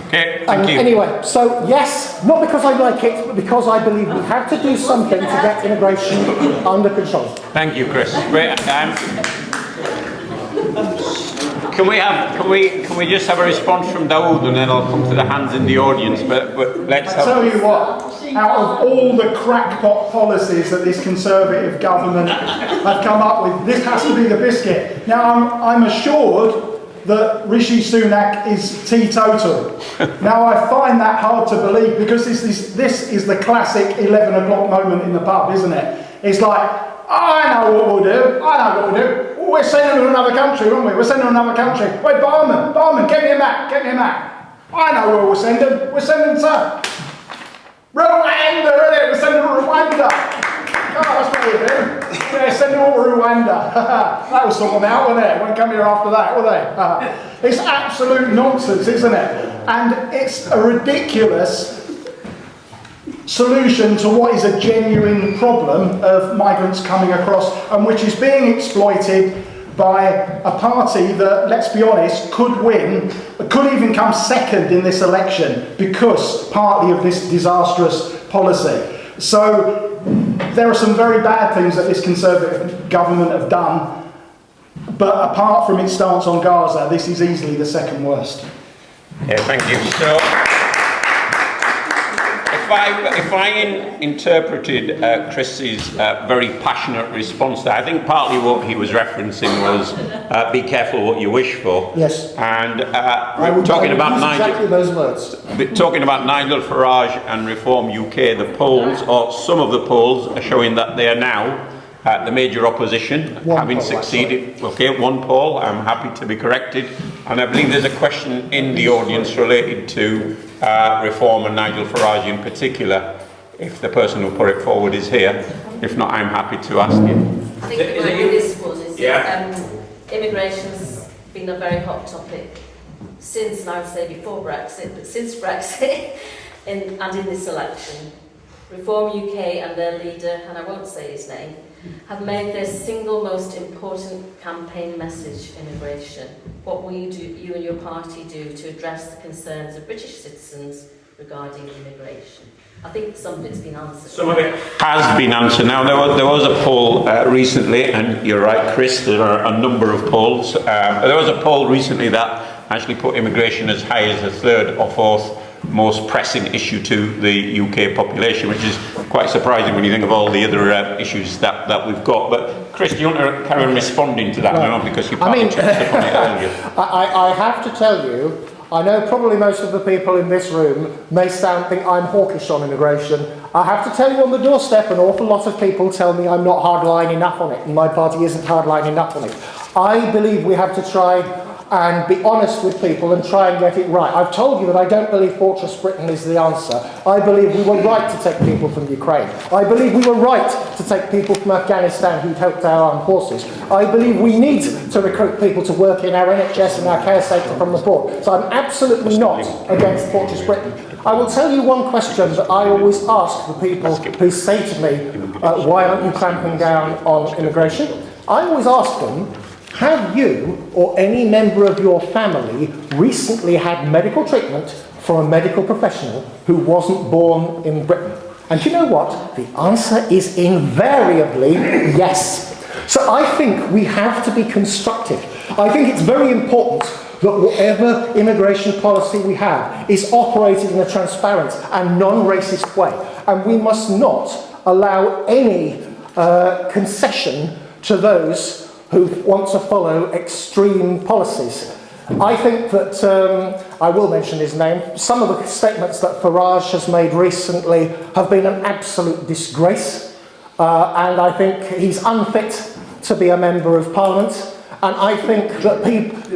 Okay, thank you. Anyway, so yes, not because I like it, but because I believe we have to do something to get immigration under control. Thank you, Chris. Great. Can we just have a response from Dawud, and then I'll come to the hands in the audience. But let's have. I tell you what, out of all the crackpot policies that this Conservative government have come up with, this has to be the biscuit. Now, I'm assured that Rishi Sunak is teetotal. Now, I find that hard to believe, because this is the classic 11 o'clock moment in the pub, isn't it? It's like, I know what we'll do. We're sending to another country, aren't we? We're sending to another country. Wait, barman, get me a map. I know where we'll send them. We're sending to Rwanda, isn't it? We're sending to Rwanda. Oh, that's what we're doing. We're sending them to Rwanda. That will sort them out, won't it? Won't come here after that, will they? It's absolute nonsense, isn't it? And it's a ridiculous solution to what is a genuine problem of migrants coming across, and which is being exploited by a party that, let's be honest, could win, could even come second in this election, because partly of this disastrous policy. So there are some very bad things that this Conservative government have done, but apart from its stance on Gaza, this is easily the second worst. Yeah, thank you. So, if I interpreted Chris's very passionate response there, I think partly what he was referencing was be careful what you wish for. Yes. And talking about exactly those words. Talking about Nigel Farage and Reform UK, the polls, or some of the polls, are showing that they are now the major opposition, having succeeded. Okay, one poll, I'm happy to be corrected. And I believe there's a question in the audience related to Reform and Nigel Farage in particular, if the person who put it forward is here. If not, I'm happy to ask you. I think it might be this one, is immigration's been a very hot topic since, and I would say before Brexit, but since Brexit and in this election. Reform UK and their leader, and I won't say his name, have made their single most important campaign message immigration. What will you and your party do to address the concerns of British citizens regarding immigration? I think some of it's been answered. Some of it has been answered. Now, there was a poll recently, and you're right, Chris, there are a number of polls. There was a poll recently that actually put immigration as high as the third or fourth most pressing issue to the UK population, which is quite surprising when you think of all the other issues that we've got. But Chris, do you want to carry on responding to that now, because you partly touched upon it earlier? I have to tell you, I know probably most of the people in this room may think I'm hawkish on immigration. I have to tell you, on the doorstep, an awful lot of people tell me I'm not hardline enough on it, and my party isn't hardline enough on it. I believe we have to try and be honest with people and try and get it right. I've told you that I don't believe Fortress Britain is the answer. I believe we were right to take people from Ukraine. I believe we were right to take people from Afghanistan who'd helped our armed forces. I believe we need to recruit people to work in our NHS and our care sector from the poor. So I'm absolutely not against Fortress Britain. I will tell you one question that I always ask the people who say to me, why aren't you clamping down on immigration? I always ask them, have you or any member of your family recently had medical treatment from a medical professional who wasn't born in Britain? And do you know what? The answer is invariably yes. So I think we have to be constructive. I think it's very important that whatever immigration policy we have is operated in a transparent and non-racist way. And we must not allow any concession to those who want to follow extreme policies. I think that, I will mention his name, some of the statements that Farage has made recently have been an absolute disgrace, and I think he's unfit to be a member of Parliament. And I think that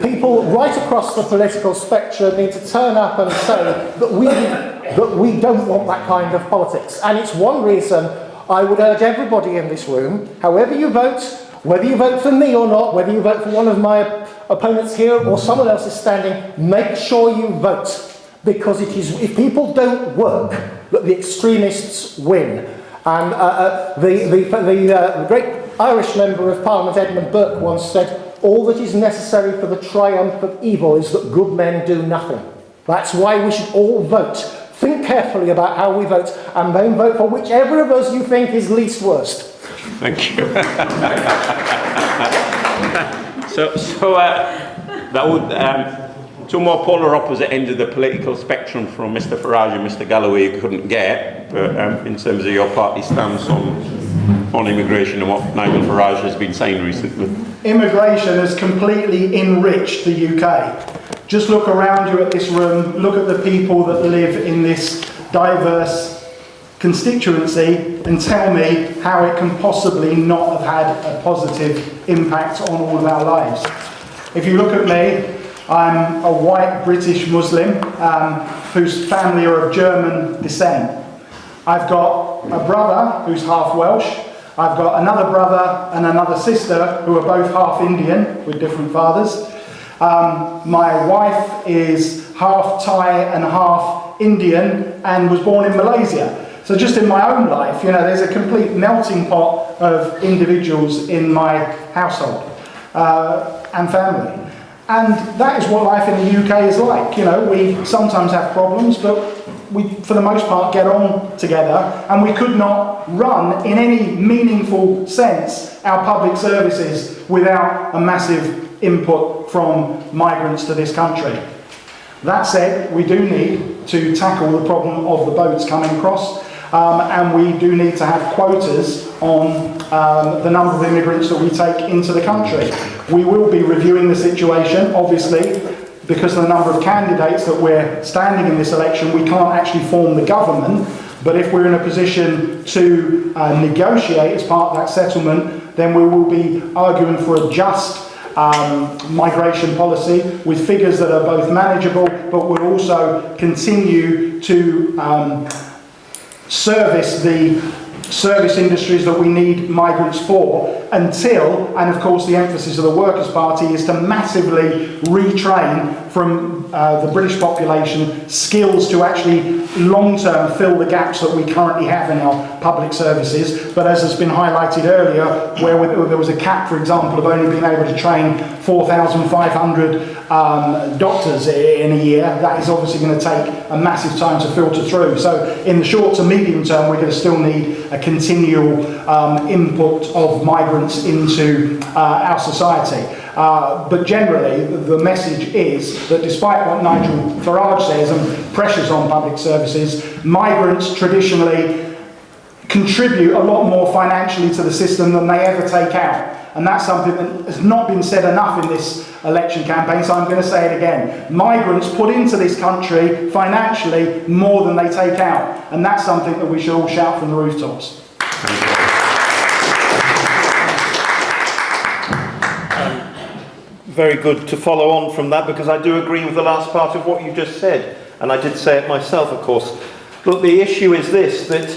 people right across the political spectrum need to turn up and say that we don't want that kind of politics. And it's one reason I would urge everybody in this room, however you vote, whether you vote for me or not, whether you vote for one of my opponents here or someone else is standing, make sure you vote. Because it is, if people don't work, that the extremists win. And the great Irish Member of Parliament, Edmund Burke, once said, all that is necessary for the triumph of evil is that good men do nothing. That's why we should all vote. Think carefully about how we vote, and then vote for whichever of us you think is least worst. Thank you. That would two more polar opposite ends of the political spectrum from Mr. Farage and Mr. Galloway you couldn't get, but in terms of your party stance on immigration and what Nigel Farage has been saying recently. Immigration has completely enriched the UK. Just look around you at this room, look at the people that live in this diverse constituency and tell me how it can possibly not have had a positive impact on all of our lives. If you look at me, I'm a white British Muslim whose family are of German descent. I've got a brother who's half Welsh. I've got another brother and another sister who are both half Indian with different fathers. My wife is half Thai and half Indian and was born in Malaysia. So just in my own life, you know, there's a complete melting pot of individuals in my household and family. And that is what life in the UK is like. You know, we sometimes have problems, but we, for the most part, get on together, and we could not run, in any meaningful sense, our public services without a massive input from migrants to this country. That said, we do need to tackle the problem of the boats coming across, and we do need to have quotas on the number of immigrants that we take into the country. We will be reviewing the situation, obviously. Because of the number of candidates that we're standing in this election, we can't actually form the government. But if we're in a position to negotiate as part of that settlement, then we will be arguing for a just migration policy with figures that are both manageable, but will also continue to service the service industries that we need migrants for until, and of course the emphasis of the Workers' Party is to massively retrain from the British population skills to actually long-term fill the gaps that we currently have in our public services. But as has been highlighted earlier, where there was a cap, for example, of only being able to train 4,500 doctors in a year, that is obviously going to take a massive time to filter through. So in the short to medium term, we're going to still need a continual input of migrants into our society. But generally, the message is that despite what Nigel Farage says and pressures on public services, migrants traditionally contribute a lot more financially to the system than they ever take out. And that's something that has not been said enough in this election campaign, so I'm going to say it again. Migrants put into this country financially more than they take out. And that's something that we should all shout from the rooftops. very good to follow on from that, because I do agree with the last part of what you just said, and I did say it myself, of course. Look, the issue is this, that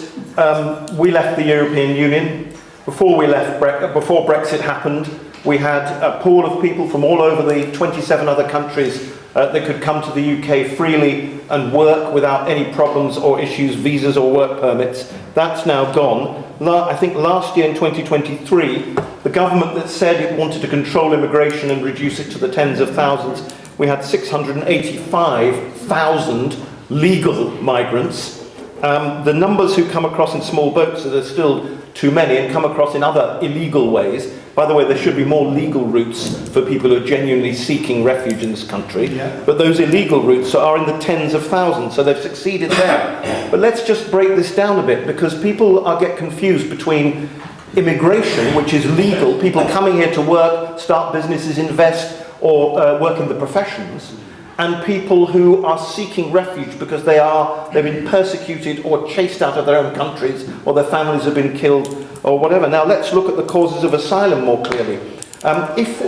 we left the European Union. Before Brexit happened, we had a pool of people from all over the 27 other countries that could come to the UK freely and work without any problems or issues, visas or work permits. That's now gone. I think last year in 2023, the government that said it wanted to control immigration and reduce it to the tens of thousands, we had 685,000 legal migrants. The numbers who come across in small boats are still too many and come across in other illegal ways. By the way, there should be more legal routes for people who are genuinely seeking refuge in this country. Yeah. But those illegal routes are in the tens of thousands, so they've succeeded there. But let's just break this down a bit, because people get confused between immigration, which is legal, people coming here to work, start businesses, invest, or work in the professions, and people who are seeking refuge because they've been persecuted or chased out of their own countries, or their families have been killed, or whatever. Now let's look at the causes of asylum more clearly. If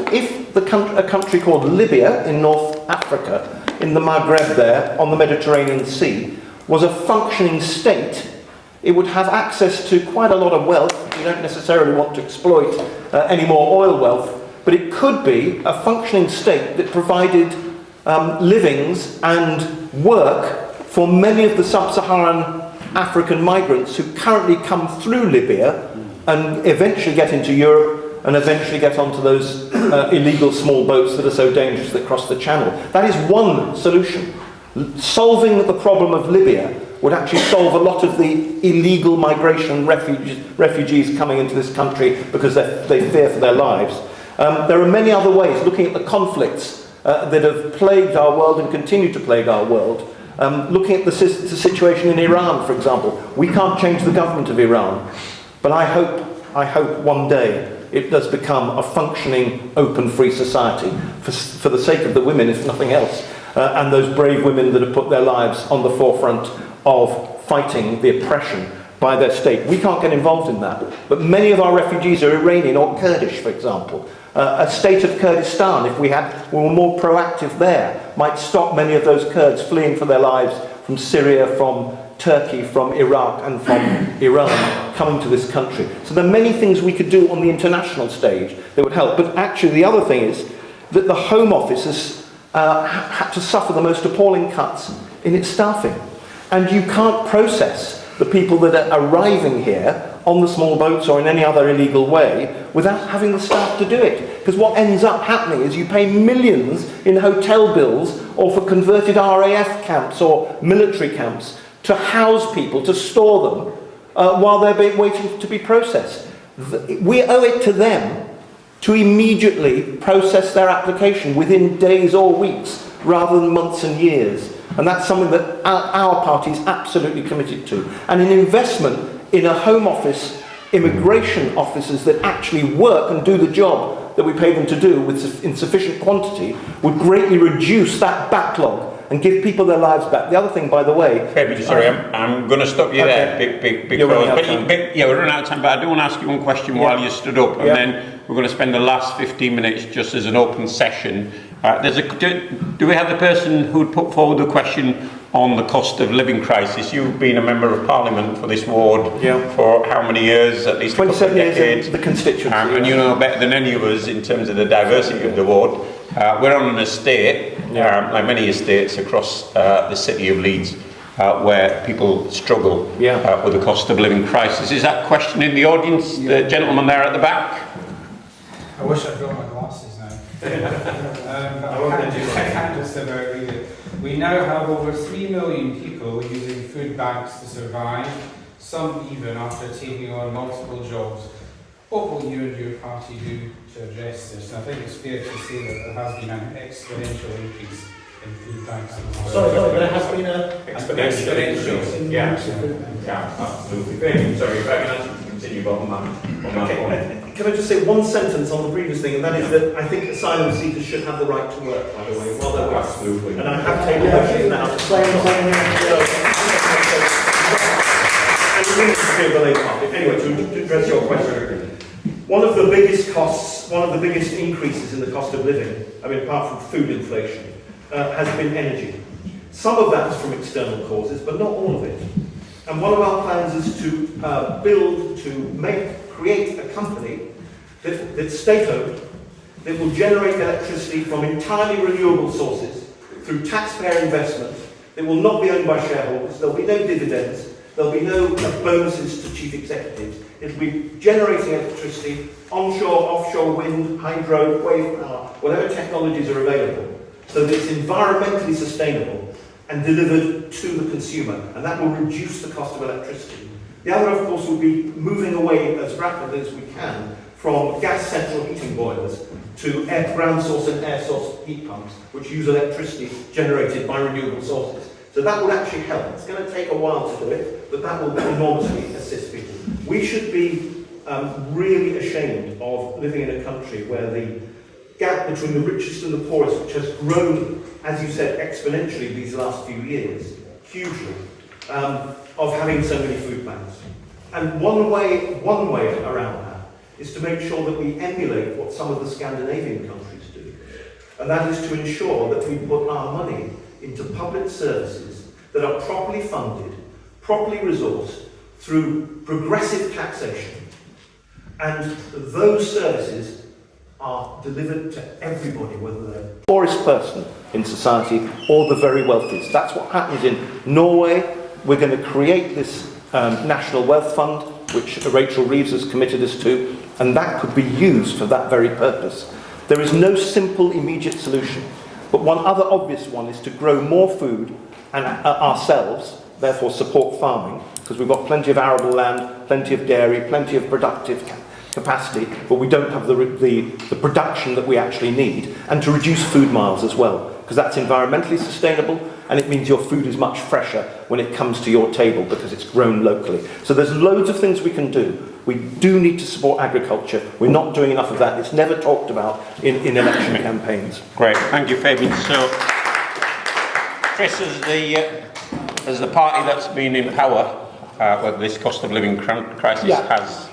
a country called Libya in North Africa, in the Maghreb there, on the Mediterranean Sea, was a functioning state, it would have access to quite a lot of wealth. You don't necessarily want to exploit any more oil wealth, but it could be a functioning state that provided livings and work for many of the sub-Saharan African migrants who currently come through Libya and eventually get into Europe and eventually get onto those illegal small boats that are so dangerous that cross the channel. That is one solution. Solving the problem of Libya would actually solve a lot of the illegal migration refugees coming into this country because they fear for their lives. There are many other ways, looking at the conflicts that have plagued our world and continue to plague our world. Looking at the situation in Iran, for example. We can't change the government of Iran, but I hope one day it does become a functioning, open, free society for the sake of the women, if nothing else, and those brave women that have put their lives on the forefront of fighting the oppression by their state. We can't get involved in that, but many of our refugees are Iranian or Kurdish, for example. A state of Kurdistan, if we were more proactive there, might stop many of those Kurds fleeing for their lives from Syria, from Turkey, from Iraq and from Iran, coming to this country. So there are many things we could do on the international stage that would help. But actually the other thing is that the Home Office has had to suffer the most appalling cuts in its staffing. And you can't process the people that are arriving here on the small boats or in any other illegal way without having the staff to do it. Because what ends up happening is you pay millions in hotel bills or for converted RAF camps or military camps to house people, to store them while they're waiting to be processed. We owe it to them to immediately process their application within days or weeks rather than months and years. And that's something that our party is absolutely committed to. And an investment in a Home Office, immigration officers that actually work and do the job that we pay them to do in sufficient quantity would greatly reduce that backlog and give people their lives back. The other thing, by the way... Sorry, I'm going to stop you there because we're running out of time, but I do want to ask you one question while you stood up, and then we're going to spend the last 15 minutes just as an open session. Do we have the person who'd put forward the question on the cost of living crisis? You've been a member of Parliament for this ward for how many years? At least 27 years in the constituency. And you know better than any of us in terms of the diversity of the ward. We're on an estate, like many estates across the city of Leeds, where people struggle with the cost of living crisis. Is that question in the audience? The gentleman there at the back? I wish I'd got my glasses now. I can't just about read it. We now have over 3 million people using food banks to survive, some even after taking on multiple jobs. What will you and your party do to address this? And I think it's fair to say that there has been an exponential increase in food banks. Sorry, there has been an exponential. Yeah, absolutely. Sorry, if I can ask you to continue on that point. Can I just say one sentence on the previous thing, and that is that I think asylum seekers should have the right to work, by the way, while they're working. Absolutely. And I have taken motions now to say and you need to the labour market. Anyway, to address your question, one of the biggest costs, one of the biggest increases in the cost of living, I mean, apart from food inflation, has been energy. Some of that is from external causes, but not all of it. And one of our plans is to create a company that's state-owned, that will generate electricity from entirely renewable sources through taxpayer investment. It will not be owned by shareholders. There'll be no dividends. There'll be no bonuses to chief executives. It'll be generating electricity, onshore, offshore, wind, hydro, wave power, whatever technologies are available, so that it's environmentally sustainable and delivered to the consumer, and that will reduce the cost of electricity. The other, of course, will be moving away as rapidly as we can from gas central heating boilers to ground source and air source heat pumps, which use electricity generated by renewable sources. So that would actually help. It's going to take a while to do it, but that will enormously assist people. We should be really ashamed of living in a country where the gap between the richest and the poorest, which has grown, as you said, exponentially these last few years, hugely, of having so many food banks. And one way around that is to make sure that we emulate what some of the Scandinavian countries do. And that is to ensure that we put our money into public services that are properly funded, properly resourced, through progressive taxation. And those services are delivered to everybody, whether they're the poorest person in society or the very wealthiest. That's what happens in Norway. We're going to create this National Wealth Fund, which Rachel Reeves has committed us to, and that could be used for that very purpose. There is no simple, immediate solution, but one other obvious one is to grow more food and ourselves, therefore support farming, because we've got plenty of arable land, plenty of dairy, plenty of productive capacity, but we don't have the production that we actually need, and to reduce food miles as well, because that's environmentally sustainable, and it means your food is much fresher when it comes to your table because it's grown locally. So there's loads of things we can do. We do need to support agriculture. We're not doing enough of that. It's never talked about in election campaigns. Great, thank you, Fabian. So, Chris, as the party that's been in power with this cost of living crisis has...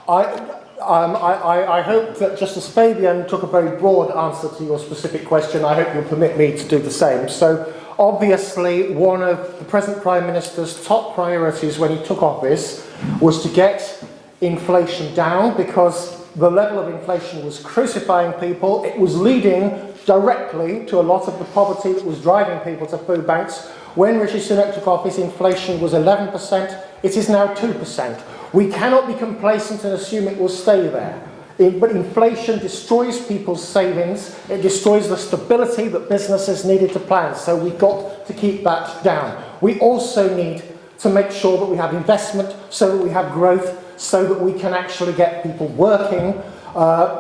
I hope that just as Fabian took a very broad answer to your specific question, I hope you'll permit me to do the same. So, obviously, one of the present Prime Minister's top priorities when he took office was to get inflation down, because the level of inflation was crucifying people. It was leading directly to a lot of the poverty that was driving people to food banks. When Rishi Sunak took office, inflation was 11%. It is now 2%. We cannot be complacent and assume it will stay there. But inflation destroys people's savings. It destroys the stability that businesses needed to plan. So we've got to keep that down. We also need to make sure that we have investment, so that we have growth, so that we can actually get people working,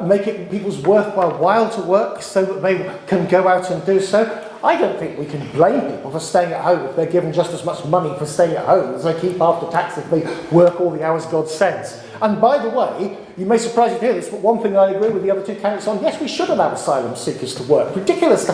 make it people's worthwhile while to work, so that they can go out and do so. I don't think we can blame people for staying at home if they're given just as much money for staying at home as they keep after tax if they work all the hours God sends. And by the way, you may surprise you to hear this, but one thing I agree with the other two candidates on, yes, we should allow asylum seekers to work. Ridiculous to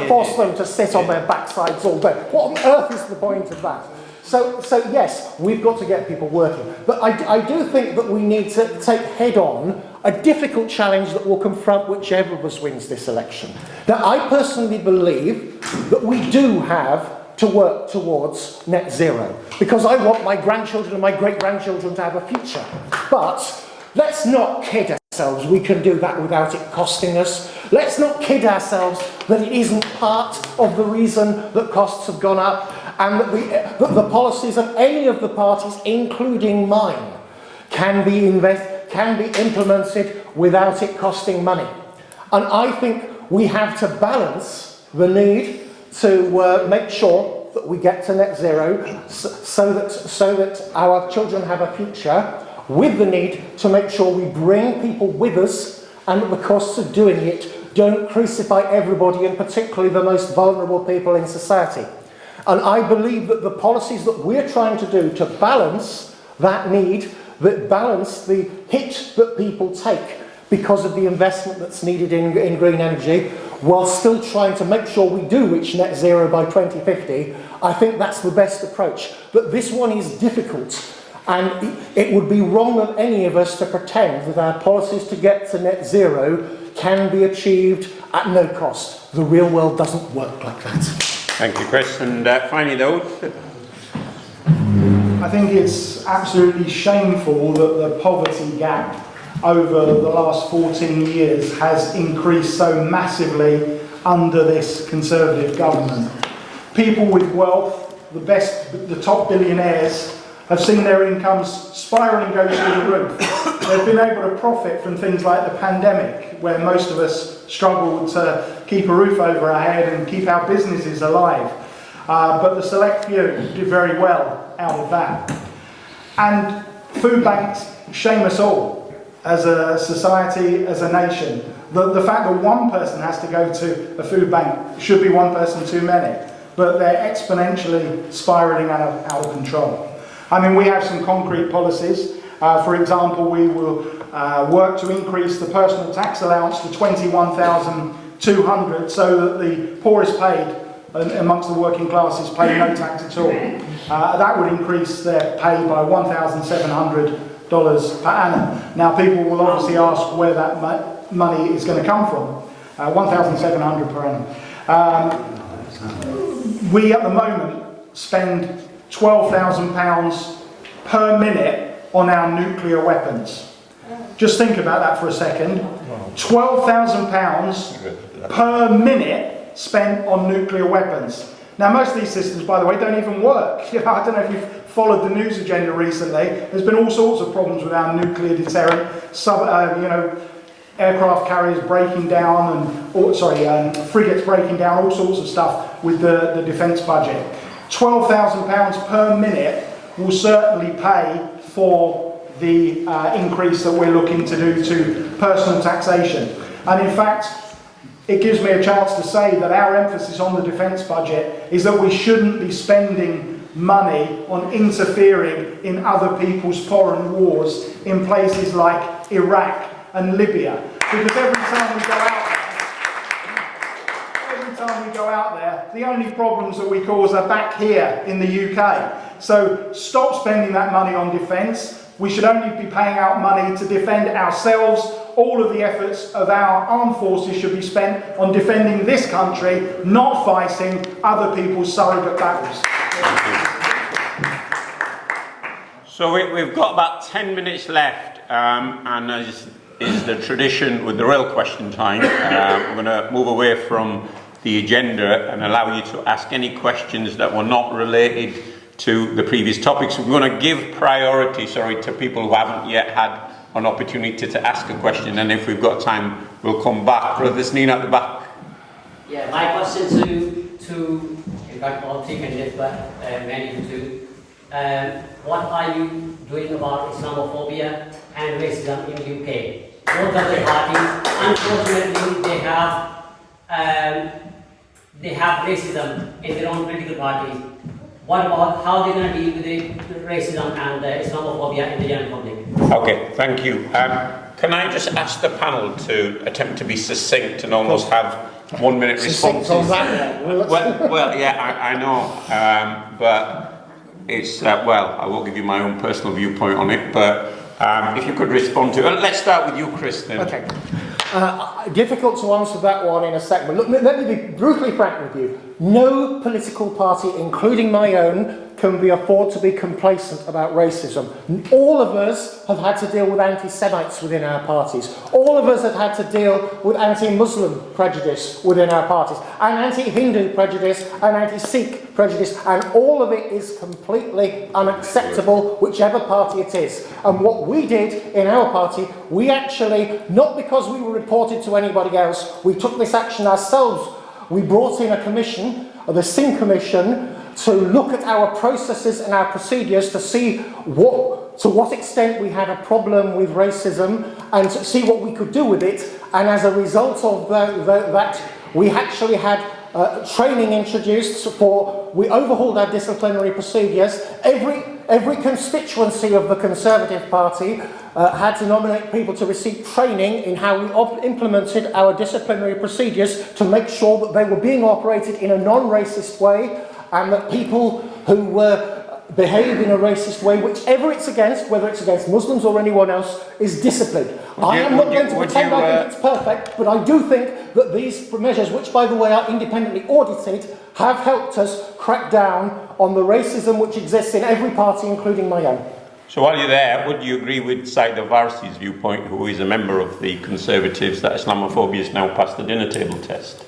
force them to sit on their backsides all day. What on earth is the point of that? So yes, we've got to get people working. But I do think that we need to take head on a difficult challenge that will confront whichever of us wins this election. Now, I personally believe that we do have to work towards net zero, because I want my grandchildren and my great-grandchildren to have a future. But let's not kid ourselves we can do that without it costing us. Let's not kid ourselves that it isn't part of the reason that costs have gone up, and that the policies of any of the parties, including mine, can be implemented without it costing money. And I think we have to balance the need to make sure that we get to net zero, so that our children have a future, with the need to make sure we bring people with us, and that the costs of doing it don't crucify everybody, and particularly the most vulnerable people in society. And I believe that the policies that we're trying to do to balance that need, that balance the hit that people take because of the investment that's needed in green energy, while still trying to make sure we do reach net zero by 2050, I think that's the best approach. But this one is difficult, And it would be wrong of any of us to pretend that our policies to get to net zero can be achieved at no cost. The real world doesn't work like that. Thank you, Chris. And finally, Dawud. I think it's absolutely shameful that the poverty gap over the last 14 years has increased so massively under this Conservative government. People with wealth, the top billionaires, have seen their incomes spiral and go through the roof. They've been able to profit from things like the pandemic, where most of us struggled to keep a roof over our head and keep our businesses alive. But the select few did very well out of that. And food banks shame us all as a society, as a nation. The fact that one person has to go to a food bank should be one person too many, but they're exponentially spiralling out of control. I mean, we have some concrete policies. For example, we will work to increase the personal tax allowance to $21,200 so that the poorest paid amongst the working classes pay no tax at all. That would increase their pay by $1,700 per annum. Now, people will obviously ask where that money is going to come from. $1,700 per annum. We, at the moment, spend £12,000 per minute on our nuclear weapons. Just think about that for a second. £12,000 per minute spent on nuclear weapons. Now, most of these systems, by the way, don't even work. I don't know if you've followed the news agenda recently. There's been all sorts of problems with our nuclear deterrent. Aircraft carriers breaking down, frigates breaking down, all sorts of stuff with the defence budget. £12,000 per minute will certainly pay for the increase that we're looking to do to personal taxation. And in fact, it gives me a chance to say that our emphasis on the defence budget is that we shouldn't be spending money on interfering in other people's foreign wars in places like Iraq and Libya. Because every time we go out there, the only problems that we cause are back here in the UK. So stop spending that money on defence. We should only be paying out money to defend ourselves. All of the efforts of our armed forces should be spent on defending this country, not fighting other people's surrogate battles. So we've got about 10 minutes left, and as is the tradition with the real question time, we're going to move away from the agenda and allow you to ask any questions that were not related to the previous topics. We're going to give priority, to people who haven't yet had an opportunity to ask a question, and if we've got time, we'll come back. Brother Sneen at the back. Yeah, my question to in fact, all three candidates, but many too. What are you doing about Islamophobia and racism in the UK? Both of the parties, unfortunately, they have racism in their own political parties. What about how they're going to deal with the racism and Islamophobia in the general public? Okay, thank you. Can I just ask the panel to attempt to be succinct and almost have 1 minute responses? Well, yeah, I know, but it's, I won't give you my own personal viewpoint on it, but if you could respond to it. Let's start with you, Chris, then. Okay. Difficult to answer that one in a second. Look, let me be brutally frank with you. No political party, including my own, can be afford to be complacent about racism. All of us have had to deal with anti-Semites within our parties. All of us have had to deal with anti-Muslim prejudice within our parties, and anti-Hindu prejudice, and anti-Sikh prejudice, and all of it is completely unacceptable, whichever party it is. And what we did in our party, we actually, not because we were reported to anybody else, we took this action ourselves. We brought in a commission, the Singh Commission, to look at our processes and our procedures to see to what extent we had a problem with racism and to see what we could do with it. And as a result of that, we actually had training introduced we overhauled our disciplinary procedures. Every constituency of the Conservative Party had to nominate people to receive training in how we implemented our disciplinary procedures to make sure that they were being operated in a non-racist way, and that people who were behave in a racist way, whichever it's against, whether it's against Muslims or anyone else, is disciplined. I am not going to pretend I think it's perfect, but I do think that these measures, which by the way are independently audited, have helped us crack down on the racism which exists in every party, including my own. So while you're there, would you agree with Saida Varsi's viewpoint, who is a member of the Conservatives, that Islamophobia is now past the dinner table test?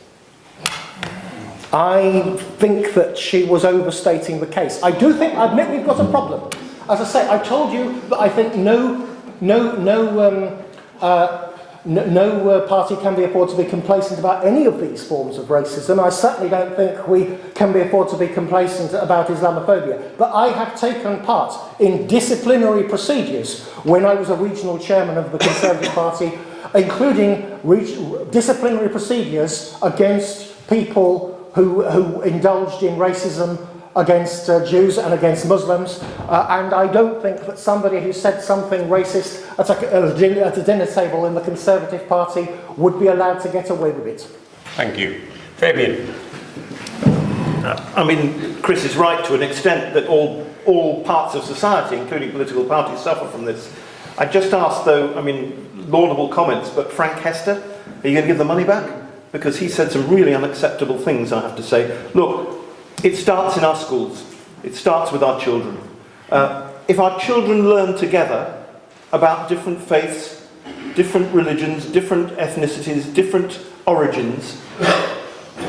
I think that she was overstating the case. I admit we've got a problem. As I say, I told you that I think no party can be afforded to be complacent about any of these forms of racism. I certainly don't think we can be afforded to be complacent about Islamophobia. But I have taken part in disciplinary procedures when I was a regional chairman of the Conservative Party, including disciplinary procedures against people who indulged in racism against Jews and against Muslims, and I don't think that somebody who said something racist at a dinner table in the Conservative Party would be allowed to get away with it. Thank you. Fabian. I mean, Chris is right to an extent that all parts of society, including political parties, suffer from this. I just asked, though, I mean, laudable comments, but Frank Hester, are you going to give the money back? Because he said some really unacceptable things, I have to say. Look, it starts in our schools. It starts with our children. If our children learn together about different faiths, different religions, different ethnicities, different origins,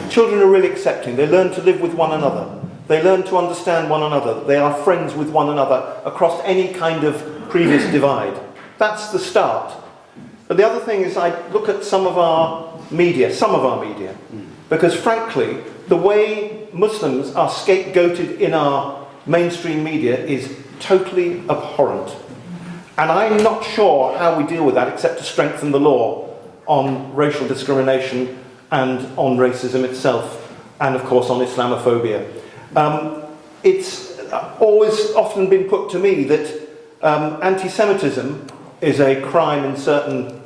children are really accepting. They learn to live with one another. They learn to understand one another. They are friends with one another across any kind of previous divide. That's the start. But the other thing is I look at some of our media, because frankly, the way Muslims are scapegoated in our mainstream media is totally abhorrent. And I'm not sure how we deal with that except to strengthen the law on racial discrimination and on racism itself, and of course on Islamophobia. It's always often been put to me that anti-Semitism is a crime in certain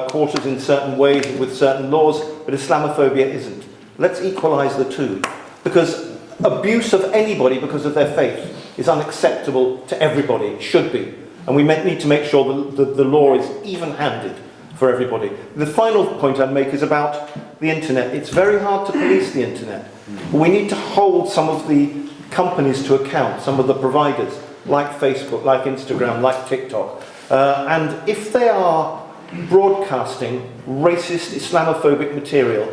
quarters, in certain ways, with certain laws, but Islamophobia isn't. Let's equalise the two, because abuse of anybody because of their faith is unacceptable to everybody. It should be. And we need to make sure that the law is even-handed for everybody. The final point I'd make is about the internet. It's very hard to police the internet. But we need to hold some of the companies to account, some of the providers, like Facebook, like Instagram, like TikTok. And if they are broadcasting racist, Islamophobic material,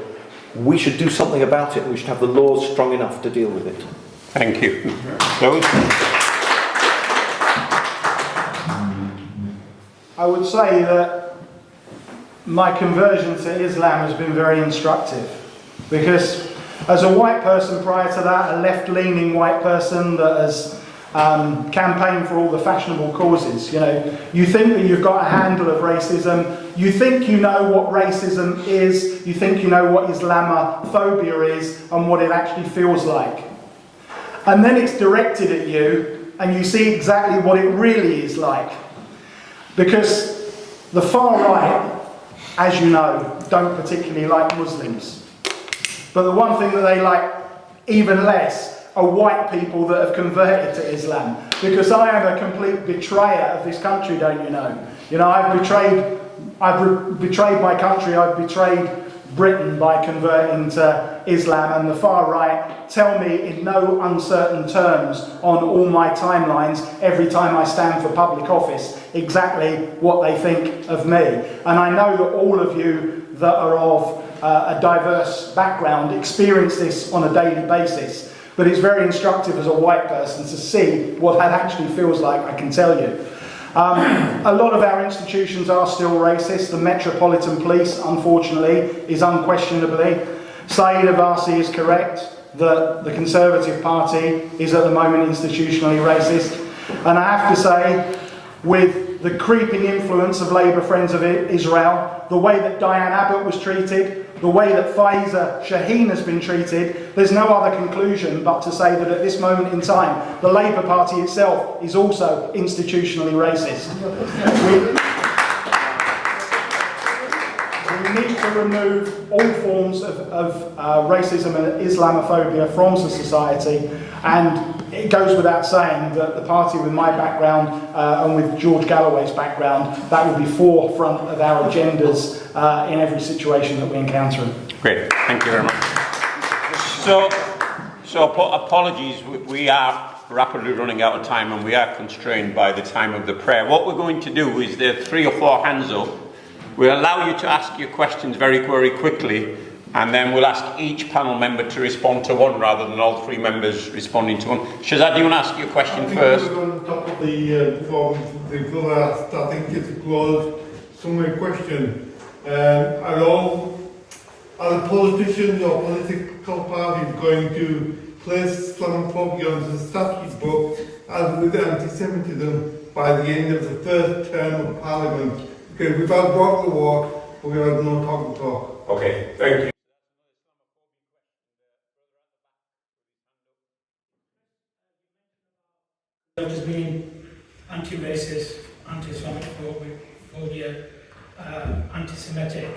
we should do something about it. We should have the laws strong enough to deal with it. Thank you. Dawud? I would say that my conversion to Islam has been very instructive, because as a white person prior to that, a left-leaning white person that has campaign for all the fashionable causes. You know, you think that you've got a handle of racism, you think you know what racism is, you think you know what Islamophobia is and what it actually feels like. And then it's directed at you and you see exactly what it really is like. Because the far right, as you know, don't particularly like Muslims. But the one thing that they like even less are white people that have converted to Islam. Because I am a complete betrayer of this country, don't you know? You know, I've betrayed my country, I've betrayed Britain by converting to Islam, and the far right tell me in no uncertain terms on all my timelines every time I stand for public office exactly what they think of me. And I know that all of you that are of a diverse background experience this on a daily basis. But it's very instructive as a white person to see what that actually feels like, I can tell you. A lot of our institutions are still racist. The Metropolitan Police, unfortunately, is unquestionably. Saida Varsi is correct that the Conservative Party is at the moment institutionally racist. And I have to say, with the creeping influence of Labour Friends of Israel, the way that Diane Abbott was treated, the way that Faiza Shaheen has been treated, there's no other conclusion but to say that at this moment in time, the Labour Party itself is also institutionally racist. We need to remove all forms of racism and Islamophobia from society, and it goes without saying that the party with my background and with George Galloway's background, that will be forefront of our agendas in every situation that we encounter. Great, thank you very much. So apologies, we are rapidly running out of time and we are constrained by the time of the prayer. What we're going to do is there are 3 or 4 hands up. We'll allow you to ask your questions very, very quickly, and then we'll ask each panel member to respond to one rather than all 3 members responding to one. Shazad, do you want to ask your question first? On top of the performance before I think it's closed. So my question, are the politicians or political parties going to place Islamophobia on the statute book as with anti-Semitism by the end of the first term of Parliament? Because we've had walk the walk, but we have no talk the talk. Okay, thank you. As being anti-racist, anti-Islamophobia, anti-Semitic,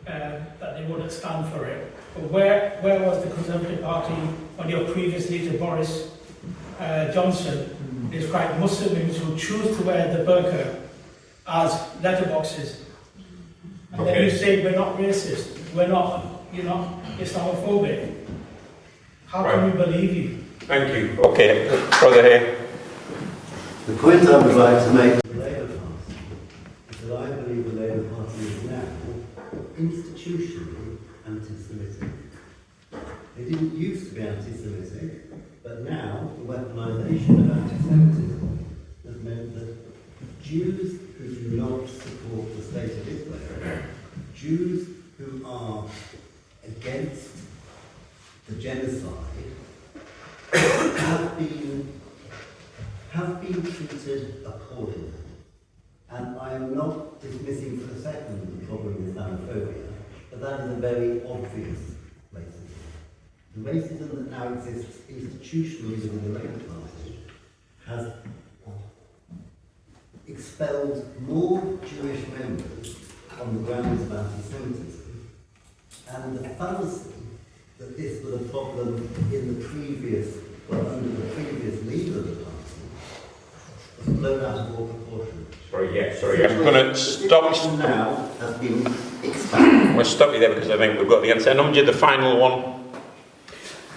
that they wouldn't stand for it. But where was the Conservative Party or your previous leader Boris Johnson described Muslims who choose to wear the burqa as letterboxes? And then you say we're not racist, we're not, Islamophobic. How can we believe you? Thank you. Okay, brother here. The point I would like to make to the Labour Party is that I believe the Labour Party is now institutionally anti-Semitic. They didn't used to be anti-Semitic, but now the weaponisation of anti-Semitism has meant that Jews who do not support the state of Israel, Jews who are against the genocide, have been treated appallingly. And I am not dismissing for a second the problem with Islamophobia, but that is a very obvious racism. The racism that now exists institutionally within the Labour Party has expelled more Jewish members on the grounds of anti-Semitism, and the fallacy that this was a problem in the previous, under the previous leader of the party, was blown out of all proportion. Sorry, I'm going to stop. Now has been expanded. We'll stop you there because I think we've got the answer. And Amjad, the final one.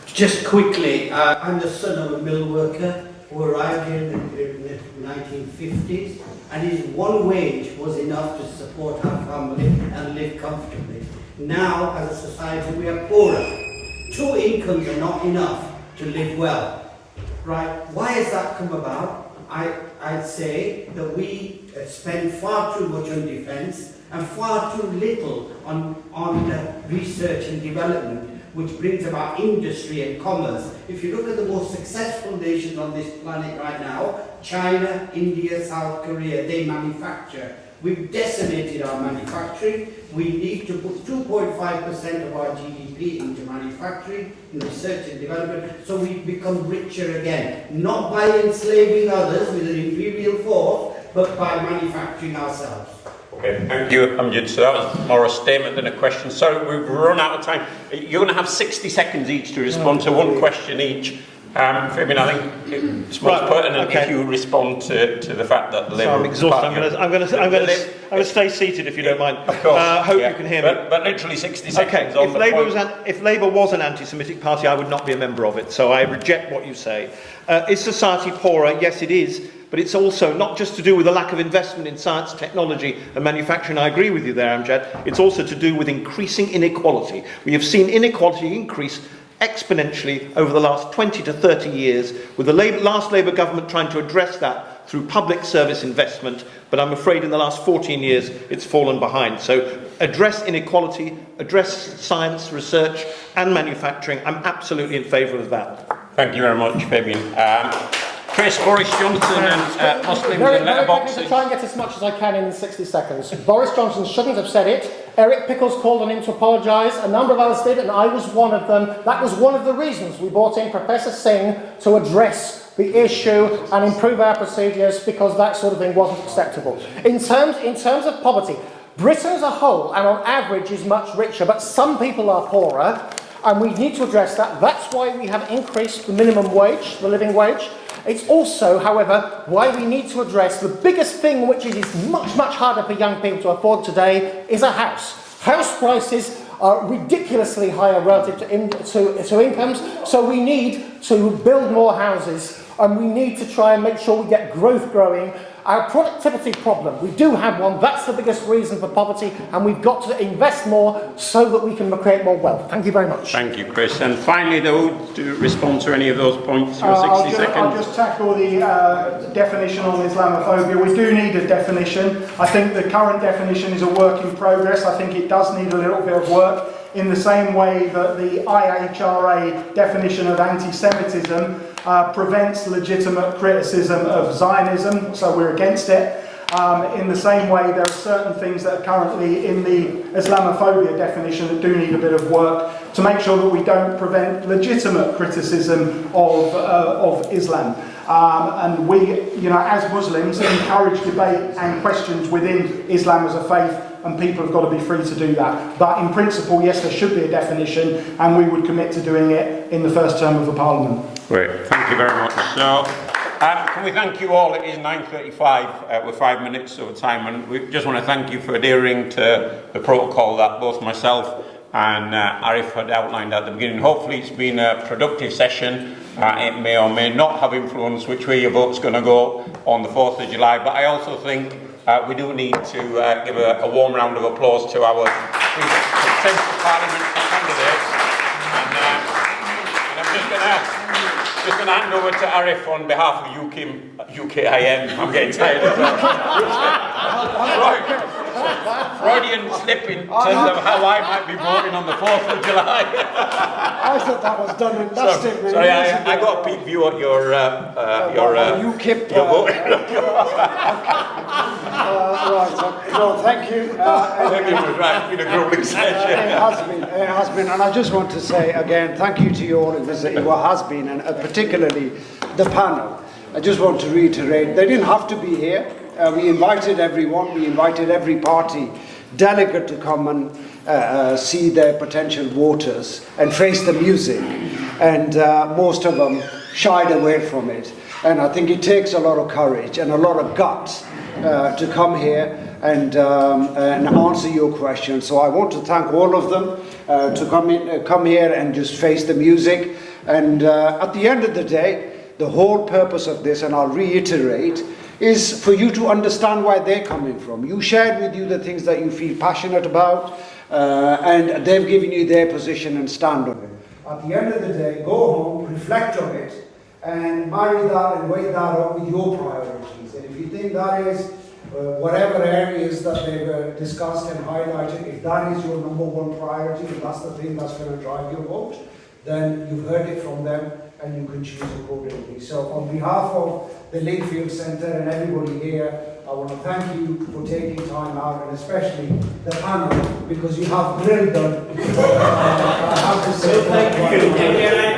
Just quickly, I'm the son of a mill worker who arrived here in the 1950s, and his one wage was enough to support our family and live comfortably. Now, as a society, we are poorer. 2 incomes are not enough to live well. Right? Why has that come about? I'd say that we spend far too much on defence and far too little on research and development, which brings about industry and commerce. If you look at the most successful nations on this planet right now, China, India, South Korea, they manufacture. We've decimated our manufacturing. We need to put 2.5% of our GDP into manufacturing, in research and development, so we become richer again. Not by enslaving others with an imperial force, but by manufacturing ourselves. Okay, thank you, Amjad. So that was more a statement than a question. Sorry, we've run out of time. You're going to have 60 seconds each to respond to one question each. Fabian, I think it's most pertinent if you respond to the fact that the Labour. I'm exhausted. I'm going to stay seated if you don't mind. Of course. Hope you can hear me. But literally 60 seconds. Okay. If Labour was an anti-Semitic party, I would not be a member of it. So I reject what you say. Is society poorer? Yes, it is. But it's also not just to do with the lack of investment in science, technology and manufacturing. I agree with you there, Amjad. It's also to do with increasing inequality. We have seen inequality increase exponentially over the last 20 to 30 years, with the last Labour government trying to address that through public service investment, but I'm afraid in the last 14 years it's fallen behind. So address inequality, address science, research and manufacturing. I'm absolutely in favour of that. Thank you very much, Fabian. Chris, Boris Johnson and Muslims and letterboxes. To try and get as much as I can in 60 seconds. Boris Johnson shouldn't have said it. Eric Pickles called on him to apologise. A number of others did, and I was one of them. That was one of the reasons we brought in Professor Singh to address the issue and improve our procedures, because that sort of thing wasn't acceptable. In terms of poverty, Britain as a whole, and on average, is much richer, but some people are poorer. and we need to address that. That's why we have increased the minimum wage, the living wage. It's also, however, why we need to address the biggest thing, which is much, much harder for young people to afford today, is a house. House prices are ridiculously higher relative to incomes, so we need to build more houses, and we need to try and make sure we get growth growing. Our productivity problem, we do have one. That's the biggest reason for poverty, and we've got to invest more so that we can create more wealth. Thank you very much. Thank you, Chris. And finally, Dawud, to respond to any of those points, your 60 seconds. I'll just tackle the definition on Islamophobia. We do need a definition. I think the current definition is a work in progress. I think it does need a little bit of work, in the same way that the IHRA definition of anti-Semitism prevents legitimate criticism of Zionism, so we're against it. In the same way, there are certain things that are currently in the Islamophobia definition that do need a bit of work to make sure that we don't prevent legitimate criticism of Islam. And we, as Muslims, encourage debate and questions within Islam as a faith, and people have got to be free to do that. But in principle, yes, there should be a definition, and we would commit to doing it in the first term of the Parliament. Great, thank you very much. So, can we thank you all? It is 9:35, we're 5 minutes over time, and we just want to thank you for adhering to the protocol that both myself and Arif had outlined at the beginning. Hopefully it's been a productive session. It may or may not have influenced which way your vote's going to go on the 4th of July, but I also think we do need to give a warm round of applause to our potential parliamentary candidates. And I'm just going to hand over to Arif on behalf of UKIM. I'm getting tired of that. Freudian slip in terms of how I might be voting on the 4th of July. I thought that was done and dusted. Sorry, I got a peek view at your UKIP. Your vote. Right. No, thank you. It's been a grueling session. It has been, and I just want to say again, thank you to you all who has been, and particularly the panel. I just want to reiterate, they didn't have to be here. We invited everyone, we invited every party delegate to come and see their potential voters and face the music, and most of them shied away from it. And I think it takes a lot of courage and a lot of guts to come here and answer your questions. So I want to thank all of them to come here and just face the music. And at the end of the day, the whole purpose of this, and I'll reiterate, is for you to understand where they're coming from. You shared with you the things that you feel passionate about, and they've given you their position and stand on it. At the end of the day, go home, reflect on it, and marry that and weigh that up with your priorities. And if you think that is whatever areas that they've discussed and highlighted, if that is your number one priority, and that's the thing that's going to drive your vote, then you've heard it from them, and you can choose accordingly. So on behalf of the Lingfield Centre and everybody here, I want to thank you for taking time out, and especially the panel, because you have grilled them. I have to say, thank you.